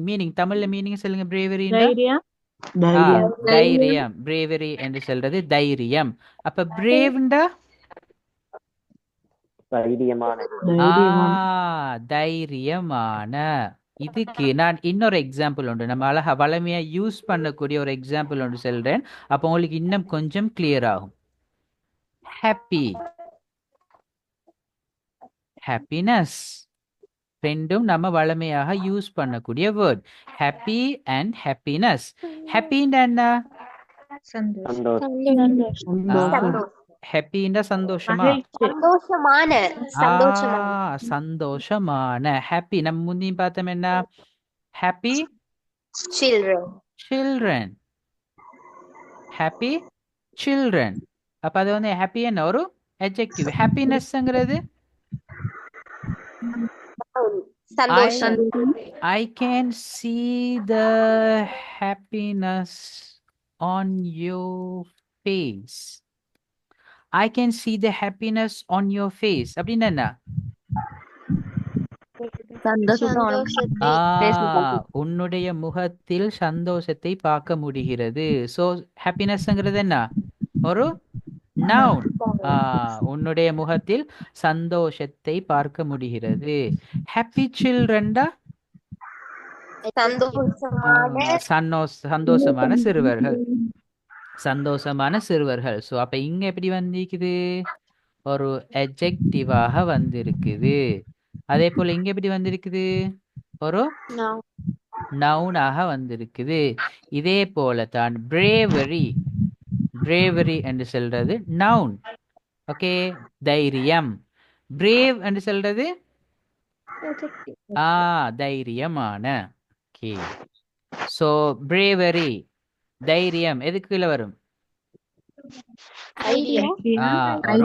மீனிங் தமிழ்ல மீனிங் சொல்லுங்க. பிரேவரிண்டா தைரியம். பிரேவரி என்று சொல்றது தைரியம். அப்ப பிரேவ்ண்டா தைரியமான. இதுக்கு நான் இன்னொரு எக்ஸாம்பிள் உண்டு, நம்ம அழகா வளமையா யூஸ் பண்ணக்கூடிய ஒரு எக்ஸாம்பிள் ஒன்று சொல்றேன். அப்போ உங்களுக்கு இன்னும் கொஞ்சம் கிளியர் ஆகும். ஹாப்பி, ஹாப்பினஸ் ரெண்டும் நம்ம வளமையாக யூஸ் பண்ணக்கூடிய வேர்ட். Happy and happiness. ஹாப்பின்னா என்ன? ஹாப்பின்னா சந்தோஷமா? சந்தோஷமான. ஹாப்பி நம்ம முந்தி பார்த்தோம் என்ன? Happy children. Happy children. அப்ப அது வந்து ஹாப்பி என்ன ஒரு அட்ஜெக்டிவ். ஹாப்பினஸ்ங்கிறது I can see the happiness on your face. I can see the happiness on your face. அப்படின்னா என்ன? உன்னுடைய முகத்தில் சந்தோஷத்தை பார்க்க முடிகிறது. சோ ஹாப்பினஸ்ங்கிறது என்ன? ஒரு நவுன். உன்னுடைய முகத்தில் சந்தோஷத்தை பார்க்க முடிகிறது. ஹாப்பி சில்ட்ரன்டா சந்தோஷமான சிறுவர்கள். சந்தோஷமான சிறுவர்கள். ஸோ அப்ப இங்க எப்படி வந்திருக்குது? ஒரு அட்ஜெக்டிவாக வந்திருக்குது. அதே போல இங்க எப்படி வந்திருக்குது? ஒரு நவுனாக வந்திருக்குது. இதே போல தான் பிரேவரி. பிரேவரி என்று சொல்றது நவுன். ஓகே, தைரியம். பிரேவ் என்று சொல்றது தைரியமான. ஓகே, சோ பிரேவரி தைரியம் எதுக்கு கீழே வரும்?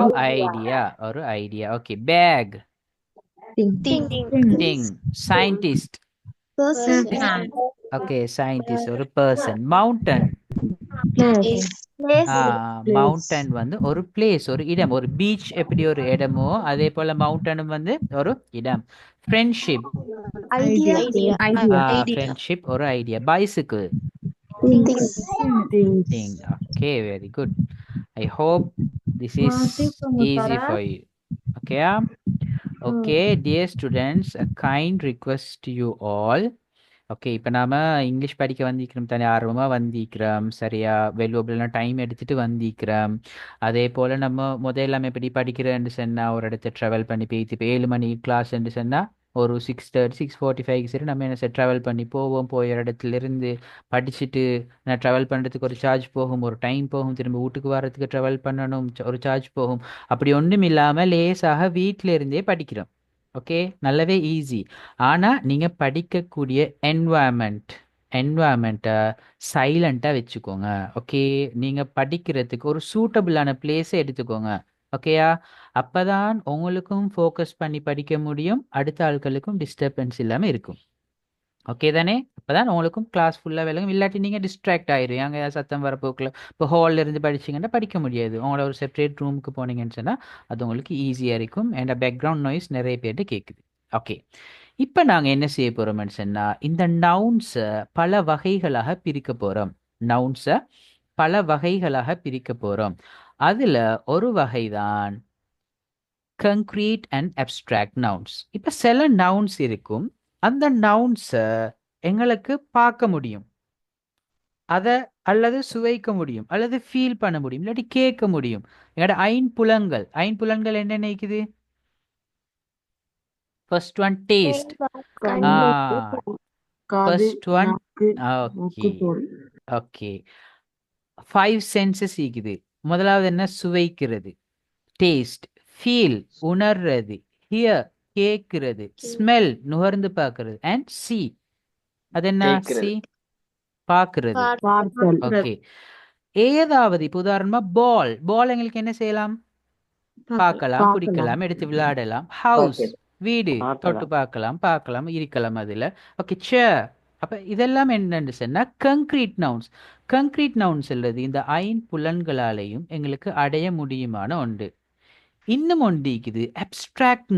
ஒரு ஐடியா. ஒரு idea. Okay, back thing. Scientist. Okay, scientist ஒரு பர்சன். மவுண்டன். மவுண்டன் வந்து ஒரு பிளேஸ், ஒரு இடம். ஒரு பீச் எப்படி ஒரு இடமோ அதே போல மவுண்டனும் வந்து ஒரு இடம். ஃப்ரெண்ட்ஷிப். ஃப்ரெண்ட்ஷிப் ஒரு idea. Bicycle. thing. Okay, very good. I hope this is easy for you. Okay. Okay, dear students, a kind request to you all. Okay, இப்போ நாம இங்கிலீஷ் படிக்க வந்திக்கிறோம் தானே, ஆர்வமாக வந்திக்கிறோம். சரியா, வெல்யூபிள்லாம் டைம் எடுத்துட்டு வந்திக்கிறோம். அதே போல் நம்ம முதல்லாம் எப்படி படிக்கிறேன்னு சொன்னால், ஒரு இடத்த ட்ராவல் பண்ணி போயிட்டு இப்போ 7 மணிக்கு கிளாஸ்ன்னு சொன்னால் ஒரு 6:30 6:45 சரி நம்ம என்ன சார் ட்ராவல் பண்ணி போவோம். போய் ஒரு இடத்துலேருந்து படிச்சுட்டு நான் ட்ராவல் பண்ணுறதுக்கு ஒரு சார்ஜ் போகும், ஒரு டைம் போகும். திரும்ப வீட்டுக்கு வர்றதுக்கு ட்ராவல் பண்ணணும், ஒரு சார்ஜ் போகும். அப்படி ஒன்றும் இல்லாமல் லேசாக வீட்டில இருந்தே படிக்கிறோம். ஓகே, நல்லாவே ஈஸி. ஆனா நீங்க படிக்கக்கூடிய என்வாயன்மெண்ட்டை சைலண்டா வச்சுக்கோங்க. ஓகே, நீங்க படிக்கிறதுக்கு ஒரு சூட்டபிளான பிளேஸை எடுத்துக்கோங்க. ஓகேயா? அப்பதான் உங்களுக்கும் ஃபோக்கஸ் பண்ணி படிக்க முடியும், அடுத்த ஆட்களுக்கும் டிஸ்டர்பன்ஸ் இல்லாம இருக்கும். ஓகே தானே? அப்பதான் உங்களுக்கும் கிளாஸ் ஃபுல்லாக விளங்கும். இல்லாட்டி நீங்கள் டிஸ்ட்ராக்ட் ஆயிரும். அங்கே சத்தம் வரப்போக்கில் இப்போ ஹாலில் இருந்து படிச்சிங்கன்னா படிக்க முடியாது. உங்களோட ஒரு செப்பரேட் ரூமுக்கு போனீங்கன்னு சொன்னால் அது உங்களுக்கு ஈஸியாக இருக்கும். அண்ட் பேக்ரவுண்ட் நாய்ஸ் நிறைய பேர்கிட்ட கேட்குது. ஓகே, இப்போ நாங்கள் என்ன செய்ய போகிறோம்னு சொன்னால் இந்த நவுன்ஸை பல வகைகளாக பிரிக்க போகிறோம். நவுன்ஸை பல வகைகளாக பிரிக்க போகிறோம். அதில் ஒரு வகை தான் கங்க்ரீட் அண்ட் அப்ஸ்ட்ராக்ட் நவுன்ஸ். இப்போ சில நவுன்ஸ் இருக்கும், அந்த நவுன்ஸை எங்களுக்கு பார்க்க முடியும், அதை அல்லது சுவைக்க முடியும், அல்லது ஃபீல் பண்ண முடியும், இல்லாட்டி கேட்க முடியும். எங்களோட ஐம்புலன்கள் என்ன நினைக்குது? First one taste. First one okay okay 5 senses இருக்குது. முதலாவது என்ன? சுவைக்கிறது, டேஸ்ட். ஃபீல், உணர்றது. ஹியர், கேட்கிறது. ஸ்மெல், நுகர்ந்து பார்க்கிறது. அண்ட் சி, அது என்ன? சி, பார்க்கிறது. ஓகே, ஏதாவது இப்போ உதாரணமா பால் எங்களுக்கு என்ன செய்யலாம்? பார்க்கலாம், பிடிக்கலாம், எடுத்து விளையாடலாம். ஹவுஸ், வீடு, தொட்டு பார்க்கலாம், இருக்கலாம் அதுல. ஓகே, சேர். அப்ப இதெல்லாம் என்னன்னு சொன்னா கங்க்ரீட் நவுன்ஸ் அல்லது இந்த ஐம்புலன்களாலையும் எங்களுக்கு அடைய முடியுமான ஒன்று. இன்னும் ஒன்று இருக்குது அப்ஸ்ட்ராக்ட்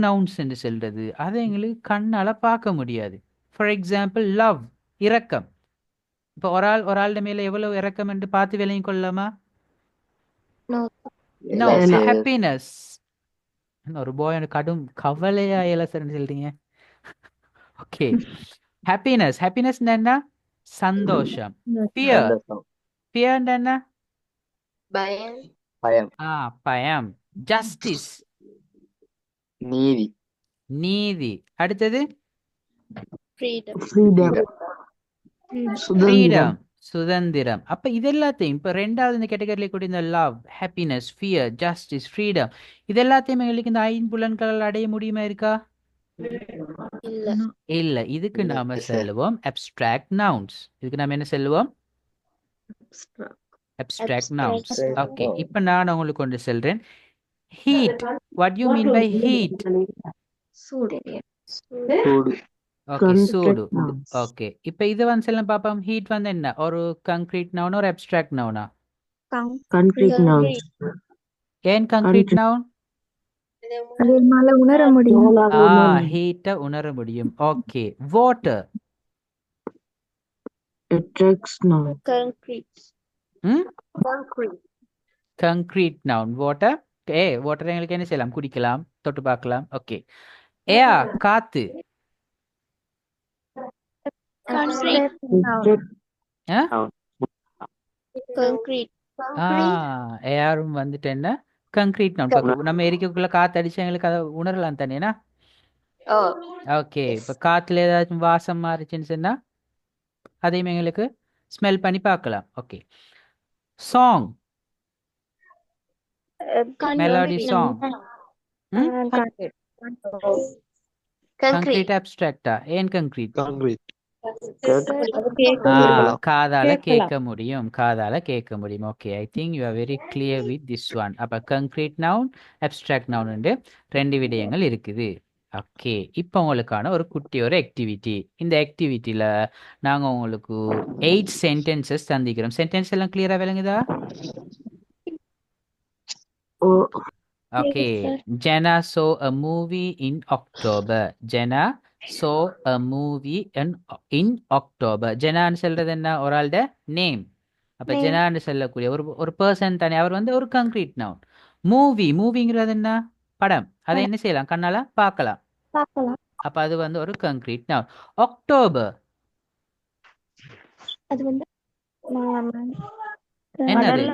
நவுன்ஸ் என்று சொல்றது அதை எங்களுக்கு கண்ணால பார்க்க முடியாது. ஃபார் எக்ஸாம்பிள் லவ், இரக்கம். இப்போ ஒரு ஆளுடைய மேல எவ்வளவு இரக்கம் என்று பார்த்து விளங்கிக் கொள்ளலாமா? நோ. ஹாப்பினஸ். ஒரு போய் கடும் கவலையா இலசன்னு சொல்றீங்க. ஓகே, ஹாப்பினஸ் என்ன? சந்தோஷம். பியர் என்ன? பயம். பயம். ஜஸ்டிஸ், நீதி. அடுத்தது ஃப்ரீடம், சுதந்திரம். அப்ப இது எல்லாத்தையும் இப்ப ரெண்டாவது இந்த கேட்டகரியில கூட இந்த love, happiness, fear, justice, freedom இது எல்லாத்தையும் எங்களுக்கு இந்த ஐம்புலன்களால் அடைய முடியுமா? இருக்கா? இல்ல. இதுக்கு நாம சொல்லுவோம் அப்ஸ்ட்ராக்ட் நவுன்ஸ். இதுக்கு நாம என்ன சொல்லுவோம்? Abstract nouns. ஓகே, இப்ப நான் உங்களுக்கு ஒன்று சொல்றேன். Heat. What you mean by heat? Okay, சூடு. ஓகே, இப்ப இது வந்து சொல்ல பாப்போம். ஹீட் வந்து என்ன? ஒரு கங்க்ரீட் நவுன், ஒரு அப்ஸ்ட்ராக்ட் நவுனா? ஏன் கங்க்ரீட் நவுன்? உணர முடியும். ஹீட்ட உணர முடியும். Okay, water. Concrete noun water. Water எங்களுக்கு என்ன செய்யலாம்? குடிக்கலாம், தொட்டு பார்க்கலாம். ஓகே, ஏர், காத்து. ஏரும் வந்துட்டு என்ன? கங்க்ரீட் நவுன். நம்ம எரிக்கக்குள்ள காத்து அடிச்சு எங்களுக்கு அதை உணரலாம் தானேனா? ஓகே, இப்ப காத்துல ஏதாச்சும் வாசம் மாறிச்சுன்னு சொன்னா அதையும் எங்களுக்கு ஸ்மெல் பண்ணி பார்க்கலாம். Okay, song, melody song. Concrete அப்ஸ்ட்ராக்டா? ஏன் கங்க்ரீட்? காதால கேட்க முடியும். Okay, I think you are very clear with this one. அப்ப கங்க்ரீட் நவுன், அப்ஸ்ட்ராக்ட் நவுன் ரெண்டு விடயங்கள் இருக்குது. ஓகே, இப்போ உங்களுக்கான ஒரு குட்டி ஒரு ஆக்டிவிட்டி. இந்த ஆக்டிவிட்டியில நாங்க உங்களுக்கு 8 சென்டென்சஸ் தந்திக்கிறோம். சென்டென்ஸ் எல்லாம் கிளியரா விளங்குதா? Okay, Jenna saw a movie in October. Jenna saw a movie in October. ஜெனான்னு சொல்றது என்ன? ஒரு ஆளுடைய நேம். அப்ப ஜெனான்னு சொல்லக்கூடிய ஒரு பர்சன் தானே, அவர் வந்து ஒரு கங்க்ரீட் நவுன். மூவிங்கிறது என்ன? படம். அதை என்ன செய்யலாம்? கண்ணால பார்க்கலாம். அப்ப அது வந்து ஒரு கங்க்ரீட் நவுன். அக்டோபர் அது வந்து என்னது?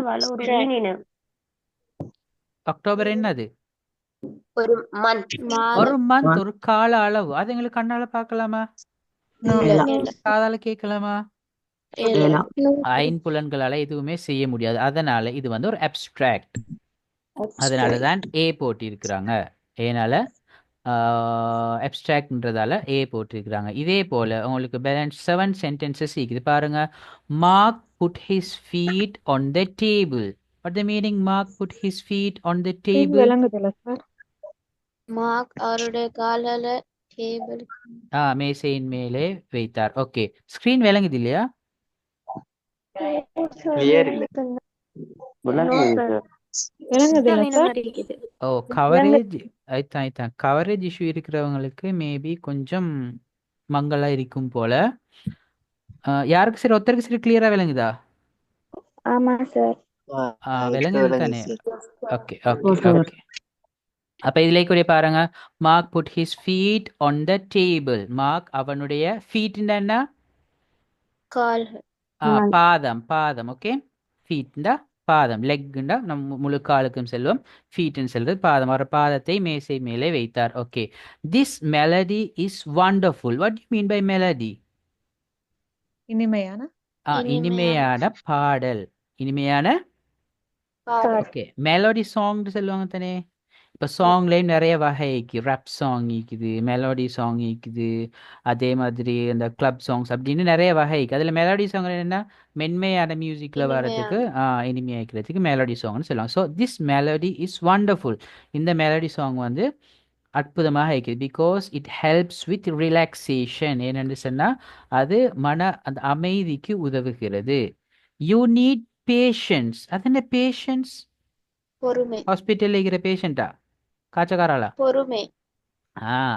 அக்டோபர் என்னது? ஒரு மந்த். ஒரு கால அளவு. அது எங்களுக்கு கண்ணால பார்க்கலாமா? காதால கேட்கலாமா? ஐம்புலன்களால எதுவுமே செய்ய முடியாது. அதனால இது வந்து ஒரு அப்ஸ்ட்ராக்ட். அதனாலதான் ஏ போட்டி இருக்கிறாங்க. ஏனால அப்ஸ்ட்ராக்ட்ன்றதால ஏ போட்டிருக்கிறாங்க. இதே போல உங்களுக்கு பேலன்ஸ் 7 சென்டென்சஸ் இருக்குது பாருங்க. Mark put his feet on the table. What the meaning Mark put his feet on the table? விளங்குதுல்ல சார்? மார்க் அவருடைய காலால டேபிள் மேசையின் மேலே வைத்தார். ஓகே, ஸ்கிரீன் விளங்குது இல்லையா? Clear இல்ல. விளங்குது சார். விளங்குதுல்ல சார்? ஓ, கவரேஜ் ஐத்தான் கவரேஜ் இஷ்யூ இருக்கிறவங்களுக்கு மேபி கொஞ்சம் மங்களா இருக்கும் போல. யாருக்கு சரி ஒருத்தருக்கு சரி கிளியரா விளங்குதா? ஆமா சார். விளங்குது தானே? Okay okay okay. அப்ப இதுல கூட பாருங்க, Mark put his feet on the table. Mark அவனுடைய ஃபீட் என்ன? கால்கள் பாதம் பாதம். ஓகே, ஃபீட்ண்டா பாதம், லெக்குண்டா நம்ம முழு காலுக்கும் செல்வம், ஃபீட்னு சொல்றது பாதம். அவர் பாதத்தை மேசை மேலே வைத்தார். Okay, this melody is wonderful. What you mean by melody? இனிமையான இனிமையான பாடல், இனிமையான. பாடல் ஓகே, மெலோடி சாங்னு சொல்லுவாங்க தானே. இப்போ சாங்லேயும் நிறைய வகை இருக்குது. ரப் சாங் இருக்குது, மெலோடி சாங் இருக்குது, அதே மாதிரி அந்த கிளப் சாங்ஸ் அப்படின்னு நிறைய வகை இருக்குது. அதில் மெலோடி சாங் என்னென்னா மென்மையான மியூசிக்கில் வரதுக்கு இனிமையாக்கிறதுக்கு மெலோடி சாங்னு சொல்லுவாங்க. So this melody is wonderful. இந்த மெலோடி சாங் வந்து அற்புதமாக இருக்குது. Because it helps with relaxation. ஏனென்று சொன்னால் அது அந்த அமைதிக்கு உதவுகிறது. You need patience. அது என்ன பேஷன்ஸ்? பொறுமை ஹாஸ்பிட்டலில் இருக்கிற பேஷண்ட்டா, காய்ச்சக்காராளா? பொறுமை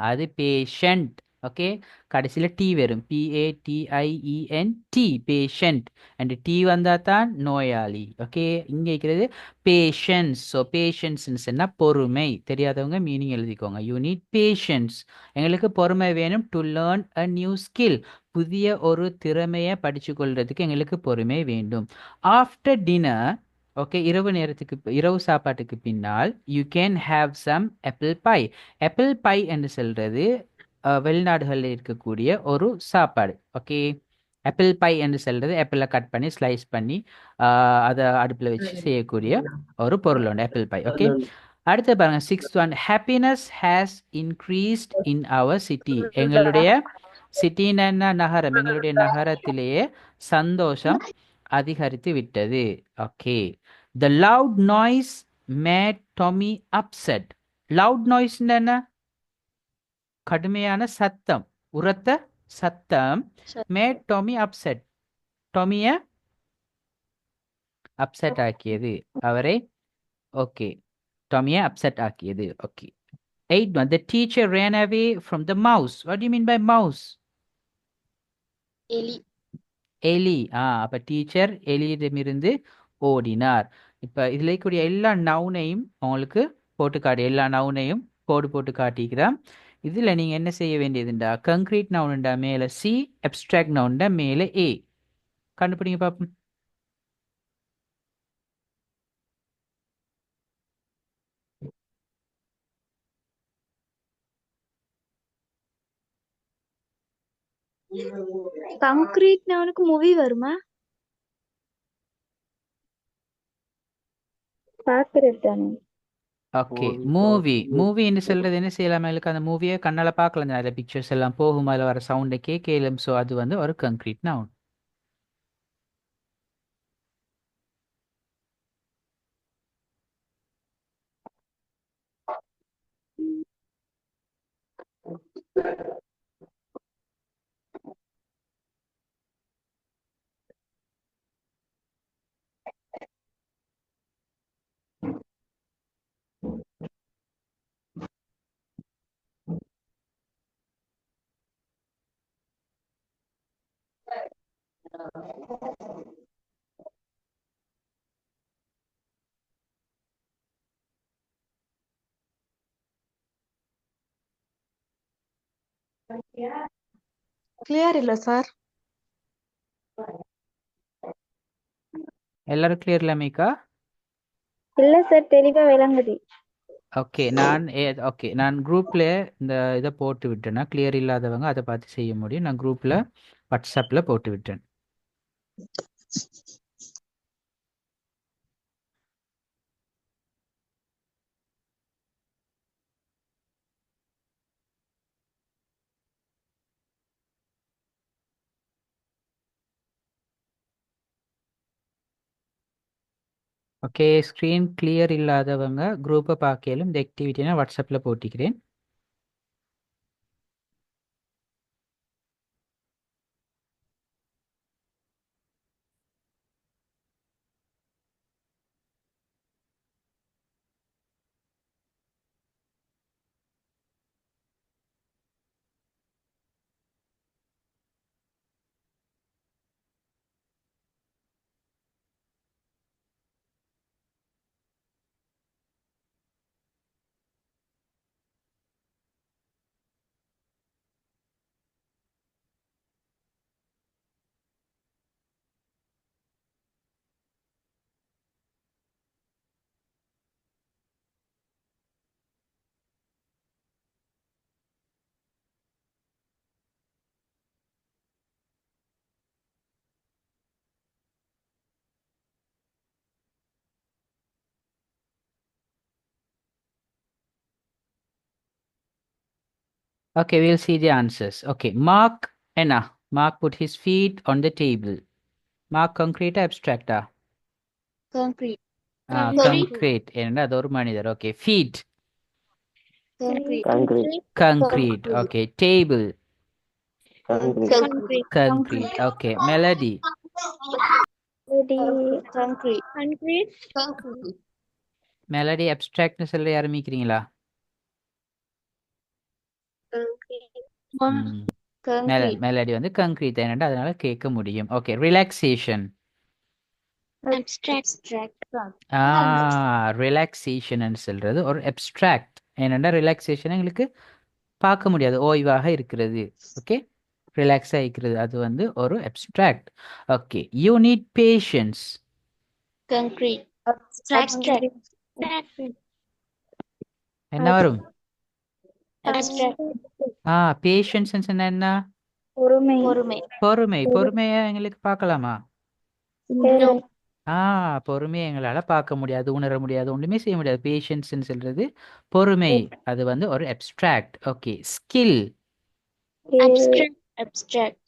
அது பேஷண்ட். ஓகே, கடைசியில் டி வரும், PATIENT, பேஷண்ட். அண்ட் டி வந்தால் தான் நோயாளி. ஓகே, இங்கே இருக்கிறது பேஷன்ஸ். ஸோ பேஷன்ஸ்ன்னு சொன்னால் பொறுமை. தெரியாதவங்க மீனிங் எழுதிக்கோங்க. You need patience. எங்களுக்கு பொறுமை வேணும். To learn a new skill. புதிய ஒரு திறமையை படித்து கொள்றதுக்கு எங்களுக்கு பொறுமை வேண்டும். ஆஃப்டர் டின்னர், ஓகே, இரவு சாப்பாட்டுக்கு பின்னால் you can have some apple pie. Apple pie என்று சொல்றது வெளிநாடுகளில் இருக்கக்கூடிய ஒரு சாப்பாடு. ஓகே, ஆப்பிள் பை என்று சொல்றது ஆப்பிளை கட் பண்ணி ஸ்லைஸ் பண்ணி அதை அடுப்பில் வச்சு செய்யக்கூடிய ஒரு பொருள் உண்டு, ஆப்பிள் பை. ஓகே, அடுத்து பாருங்க 6th one. Happiness has increased in our city. எங்களுடைய சிட்டின்னா நகரம், எங்களுடைய நகரத்திலேயே சந்தோஷம் அதிகரித்து விட்டது. Okay, the loud noise made Tommy upset. loud noise என்ன? கடுமையான சத்தம், உரத்த சத்தம். made Tommy upset. டொமிய அப்செட் ஆக்கியது, அவரை. ஓகே, டொமிய அப்செட் ஆக்கியது. Okay, 8th one. the teacher ran away from the mouse. what do you mean by mouse? எலி எலி. அப்ப டீச்சர் எலியிடமிருந்து ஓடினார். இப்ப இதுல இருக்கக்கூடிய எல்லா நவுனையும் உங்களுக்கு போட்டு காட்டி, எல்லா நவுனையும் கோடு போட்டு காட்டிக்கிறேன். இதுல நீங்க என்ன செய்ய வேண்டியதுண்டா, கங்க்ரீட் நவுன்டா மேல சி, அப்ஸ்ட்ராக்ட் நவுன்டா மேல ஏ. கண்டுபிடிங்க பாப்போம். கங்க்ரீட் நவுனுக்கு மூவி வருமா? பாக்குறது தானே. ஓகே, மூவின்னு சொல்றது என்ன செய்யலாம், அந்த மூவியை கண்ணால பார்க்கலாம், அதில் பிக்சர்ஸ் எல்லாம் போகும், அதில் வர சவுண்டை கேட்கலும். ஸோ அது வந்து ஒரு கங்க்ரீட் நவுன். கிளியர் இல்ல சார். எல்லாரும் கிளியர் இல்லாமேக்கா? இல்ல சார், தெளிவா விளங்குது. ஓகே, நான் குரூப்ல இந்த இதை போட்டு விட்டேன்னா கிளியர் இல்லாதவங்க அதை பார்த்து செய்ய முடியும். நான் குரூப்ல வாட்ஸ்அப்ல போட்டு விட்டேன். ஓகே, ஸ்க்ரீன் கிளியர் இல்லாதவங்க குரூப்பை பார்க்கலும் இந்த ஆக்டிவிட்டி நான் வாட்ஸ்அப்பில் போட்டிக்கிறேன். Okay, we'll see the answers. Okay, Mark Anna. Mark put his feet on the table. Mark concrete abstract. Concrete. Concrete. And other manager. Okay, feet. Concrete. Concrete. Concrete. Okay, table. Concrete. Concrete. Okay, melody. Concrete. Concrete. Melody abstractness சொல்ல ஆரம்பிக்கிறீங்களா? Concrete. Melody வந்து கங்க்ரீட் என்னடா அதனால கேட்க முடியும். Okay, relaxation. Abstract. Relaxation சொல்றது ஒரு abstract. ஏனெண்டா relaxation எங்களுக்கு பார்க்க முடியாது, ஓய்வாக இருக்கிறது. ஓகே, ரிலாக்ஸாக இருக்கிறது, அது வந்து ஒரு abstract. Okay, you need patience. Concrete. Abstract. என்ன வரும்? Abstract. பேஷன்ஸ் என்ன? பொறுமை. பொறுமை. பொறுமையை எங்களுக்கு பார்க்கலாமா? No. பொறுமையை எங்களால பார்க்க முடியாது, உணர முடியாது, ஒண்ணுமே செய்ய முடியாது. பேஷன்ஸ் சொல்றது பொறுமை, அது வந்து ஒரு அப்ஸ்ட்ராக்ட். Okay, skill. Abstract.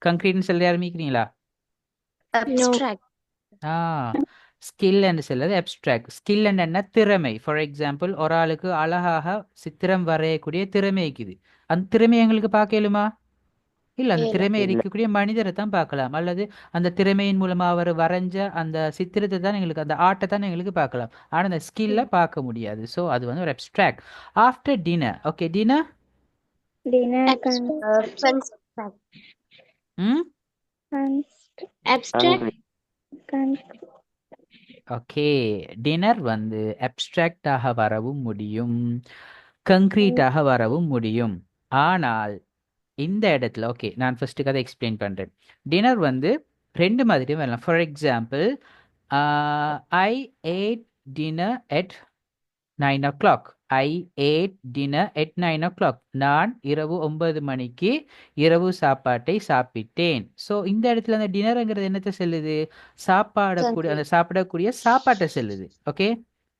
கங்க்ரீட்னு சொல்ல ஆரம்பிக்கிறீங்களா? Abstract. ஸ்கில் என்று சொல்றது அப்ஸ்ட்ராக்ட். ஸ்கில் என்ன? திறமை. ஃபார் எக்ஸாம்பிள், ஒரு ஆளுக்கு அழகாக சித்திரம் வரையக்கூடிய திறமை இருக்குது. அந்த திறமை எங்களுக்கு பார்க்கலுமா? இல்ல, அந்த திறமை இருக்கக்கூடிய மனிதரை தான் பார்க்கலாம், அல்லது அந்த திறமையின் மூலமா அவர் வரைஞ்ச அந்த சித்திரத்தை தான் எங்களுக்கு, அந்த ஆர்ட்டை தான் எங்களுக்கு பார்க்கலாம். ஆனா அந்த ஸ்கில்ல பார்க்க முடியாது. ஸோ அது வந்து ஒரு abstract. After dinner. Okay, dinner. Abstract. Okay, dinner வந்து அப்ஸ்ட்ராக்டாக வரவும் முடியும், கங்க்ரீட்டாக வரவும் முடியும். ஆனால் இந்த இடத்துல ஓகே, நான் ஃபர்ஸ்ட் கதை எக்ஸ்பிளைன் பண்ணுறேன். டின்னர் வந்து ரெண்டு மாதிரியும் வரலாம். For example, I ate dinner at 9 o'clock. I ate dinner at 9 o'clock. நான் இரவு 9 மணிக்கு இரவு சாப்பாட்டை சாப்பிட்டேன். ஸோ இந்த இடத்துல அந்த டின்னருங்கிறது என்னத்தை செல்லுது? சாப்பாடக்கூடிய, அந்த சாப்பிடக்கூடிய சாப்பாட்டை செல்லுது. ஓகே,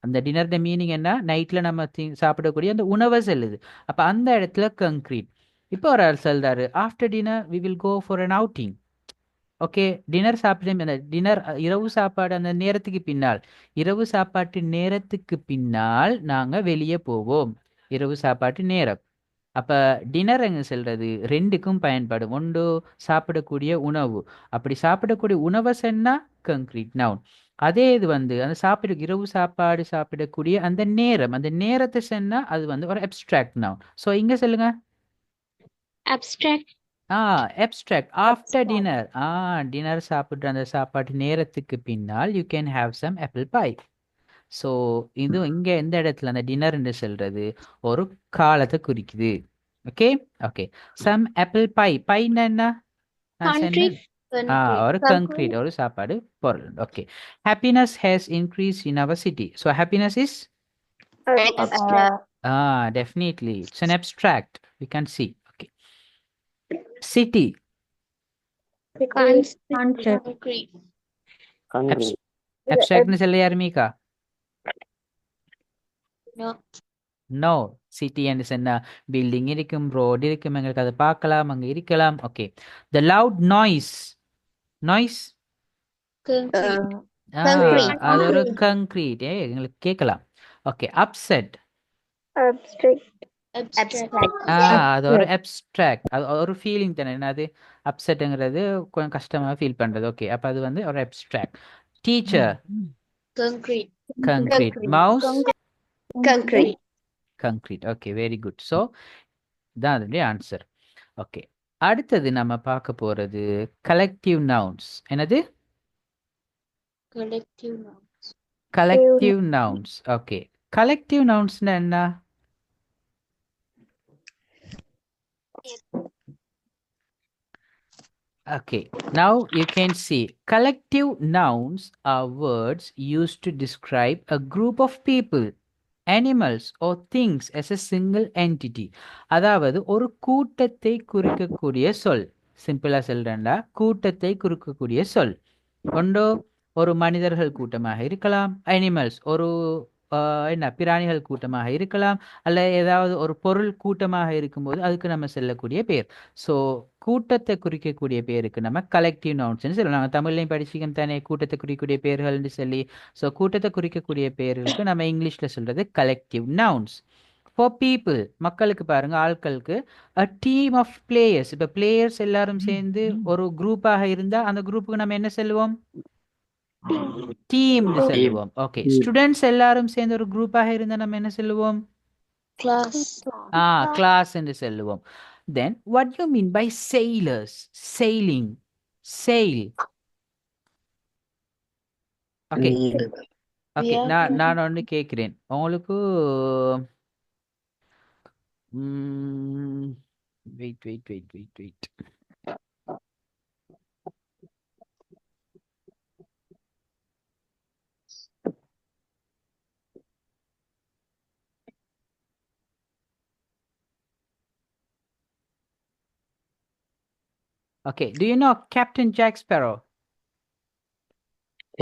அந்த டின்னரோட மீனிங் என்ன? நைட்டில் நம்ம சாப்பிடக்கூடிய அந்த உணவை செல்லுது. அப்போ அந்த இடத்துல கங்க்ரீட். இப்போ ஒரு ஆள் சொல்றாரு, after dinner we will go for an outing. Okay, dinner சாப்பிட்டு, அந்த டின்னர் இரவு சாப்பாடு அந்த நேரத்துக்கு பின்னால், இரவு சாப்பாட்டு நேரத்துக்கு பின்னால் நாங்கள் வெளியே போவோம். இரவு சாப்பாட்டு நேரம். அப்போ டின்னர் எங்க சொல்றது ரெண்டுக்கும் பயன்படும். ஒன்று சாப்பிடக்கூடிய உணவு, அப்படி சாப்பிடக்கூடிய உணவை சொன்னா கங்க்ரீட் நவுன். அதே இது வந்து அந்த இரவு சாப்பாடு சாப்பிடக்கூடிய அந்த நேரம், அந்த நேரத்தை சொன்னா அது வந்து ஒரு அப்ஸ்ட்ராக்ட் நவுன். ஸோ இங்க சொல்லுங்க. Abstract. abstract. After dinner. Dinner சாப்பிட்ற அந்த சாப்பாட்டு நேரத்துக்கு பின்னால் you can have some apple pie. So இது இங்கே எந்த இடத்துல அந்த டின்னர்ன்னு சொல்றது ஒரு காலத்தை குறிக்குது. Okay okay, some apple pie. பைன்னு என்ன? நான் சொன்னேன் ஒரு கங்க்ரீட், ஒரு சாப்பாடு பொருள். Okay, happiness has increase in our city. So happiness is definitely it's an abstract, we can see. Okay, city. Concrete. Abstract சொல்ல யாருமீக்கா? No. நோ. சிட்டி என்று சொன்னா பில்டிங் இருக்கும், ரோடு இருக்கும், எங்களுக்கு அதை பார்க்கலாம், அங்கே இருக்கலாம். Okay, the loud noise. Noise Concrete. Concrete. அது ஒரு கங்க்ரீட் எங்களுக்கு கேட்கலாம். Okay, upset. abstract, Abstract. அது ஒரு அப்ஸ்ட்ராக்ட், அது ஒரு ஃபீலிங் தானே. என்னது அப்செட்டுங்கிறது கொஞ்சம் கஷ்டமாக ஃபீல் பண்ணுறது. ஓகே, அப்போ அது வந்து ஒரு abstract. Teacher, Concrete. Concrete. Concrete. Mouse, Concrete. Concrete. Okay, very good. So தான் அதனுடைய ஆன்சர். ஓகே, அடுத்தது நம்ம பார்க்க போகிறது கலெக்டிவ் நவுன்ஸ். என்னது? Collective nouns. Collective nouns. Okay, collective நவுன்ஸ்னா என்ன? Okay, now you can see collective nouns are words used to describe a group of people, animals or things as a single entity. அதாவது ஒரு கூட்டத்தை குறிக்கக்கூடிய சொல். சிம்பிளா சொல்றேன்டா, கூட்டத்தை குறிக்கக்கூடிய சொல். ஒன்றோ ஒரு மனிதர்கள் கூட்டமாக இருக்கலாம், அனிமல்ஸ் ஒரு என்ன பிராணிகள் கூட்டமாக இருக்கலாம், அல்ல ஏதாவது ஒரு பொருள் கூட்டமாக இருக்கும்போது அதுக்கு நம்ம சொல்லக்கூடிய பேர். ஸோ கூட்டத்தை குறிக்கக்கூடிய பேருக்கு நம்ம கலெக்டிவ் நவுன்ஸ்னு சொல்லலாம். நாங்கள் தமிழ்லையும் படிச்சிக்கோம் தானே, கூட்டத்தை குறிக்கக்கூடிய பேர்கள்னு சொல்லி. ஸோ கூட்டத்தை குறிக்கக்கூடிய பேர்களுக்கு நம்ம இங்கிலீஷில் சொல்றது கலெக்டிவ் நவுன்ஸ். ஃபார் பீப்புள், மக்களுக்கு பாருங்க, ஆட்களுக்கு அ டீம் ஆஃப் பிளேயர்ஸ். இப்போ பிளேயர்ஸ் எல்லாரும் சேர்ந்து ஒரு குரூப்பாக இருந்தால் அந்த குரூப்புக்கு நம்ம என்ன சொல்லுவோம்? டீம்னு சொல்லுவோம். ஓகே, ஸ்டூடெண்ட்ஸ் எல்லாரும் சேர்ந்து ஒரு குரூப்பாக இருந்தால் நம்ம என்ன சொல்லுவோம்? Class. கிளாஸ் என்று சொல்லுவோம். Then what do you mean by sailors? Sailing, sail. Okay, okay. நான் ஒன்று கேட்கிறேன் உங்களுக்கு. Wait. Okay, do you know Captain Jack Sparrow?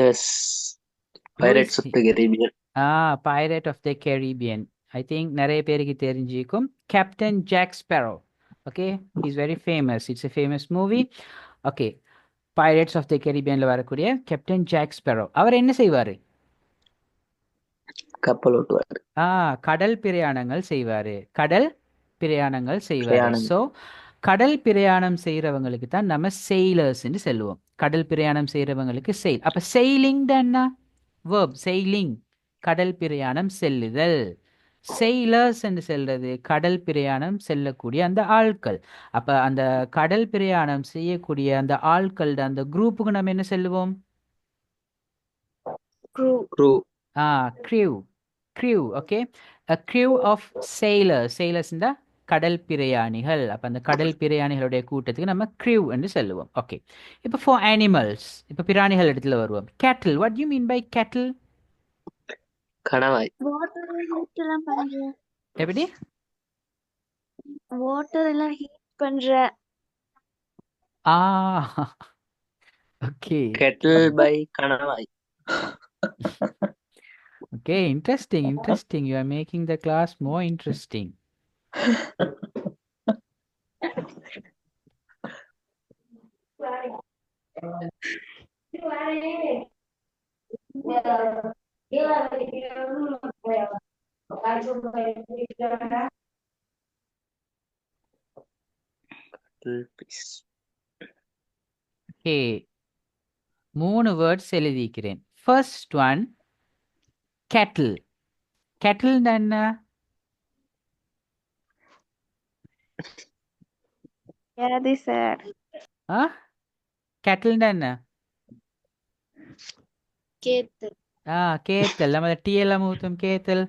Yes. Who Pirates is of he? the Caribbean. Pirate of the Caribbean. I think நிறைய பேருக்கு தெரிஞ்சிருக்கும். Captain Jack Sparrow. Okay, he's very famous. It's a famous movie. Okay, Pirates of the Caribbeanல வரக்கூடிய Captain Jack Sparrow. அவர் என்ன செய்வாரு? கப்பல் ஓட்டுவார். கடல் பிரயாணங்கள் செய்வாரு. ஸோ பிரயாணம். கடல் பிரயாணம் செய்யறவங்களுக்கு தான் நம்ம செயிலர்ஸ்ன்னு சொல்லுவோம். கடல் பிரயாணம் செய்யறவங்களுக்கு செயில். அப்ப செயிலிங் என்ன? verb செயிலிங், கடல் பிரயாணம் செல்லுதல். செயிலர்ஸ் என்று சொல்றது கடல் பிரயாணம் செல்லக்கூடிய அந்த ஆட்கள். அப்ப அந்த கடல் பிரயாணம் செய்யக்கூடிய அந்த ஆட்கள் அந்த குரூப்புக்கு நம்ம என்ன சொல்லுவோம்? Crew. crew. Okay, a crew of sailors இந்த கடல் பிரயாணிகள். அப்ப அந்த கடல் பிரயாணிகளுடைய கூட்டத்துக்கு நம்ம crew என்று சொல்லுவோம். ஓகே, இப்போ for animals, இப்போ பிராணிகள் இடத்துல வருவோம். cattle, what do you mean by cattle? கணவாய். வாட்டர் ஹீட் எல்லாம் பண்ற எப்படி? வாட்டர் எல்லாம் ஹீட் பண்ற ஓகே. Kettle by கணவாய். Okay, interesting. You are making the class more interesting. Please. Okay, 3 words எழுதிக்கிறேன். First one cattle. cattle என்ன? ஏது சார் cattle என்ன? Ketal. கேத்தல். நம்ம டீ எல்லாம் ஊற்றும் கேத்தல்.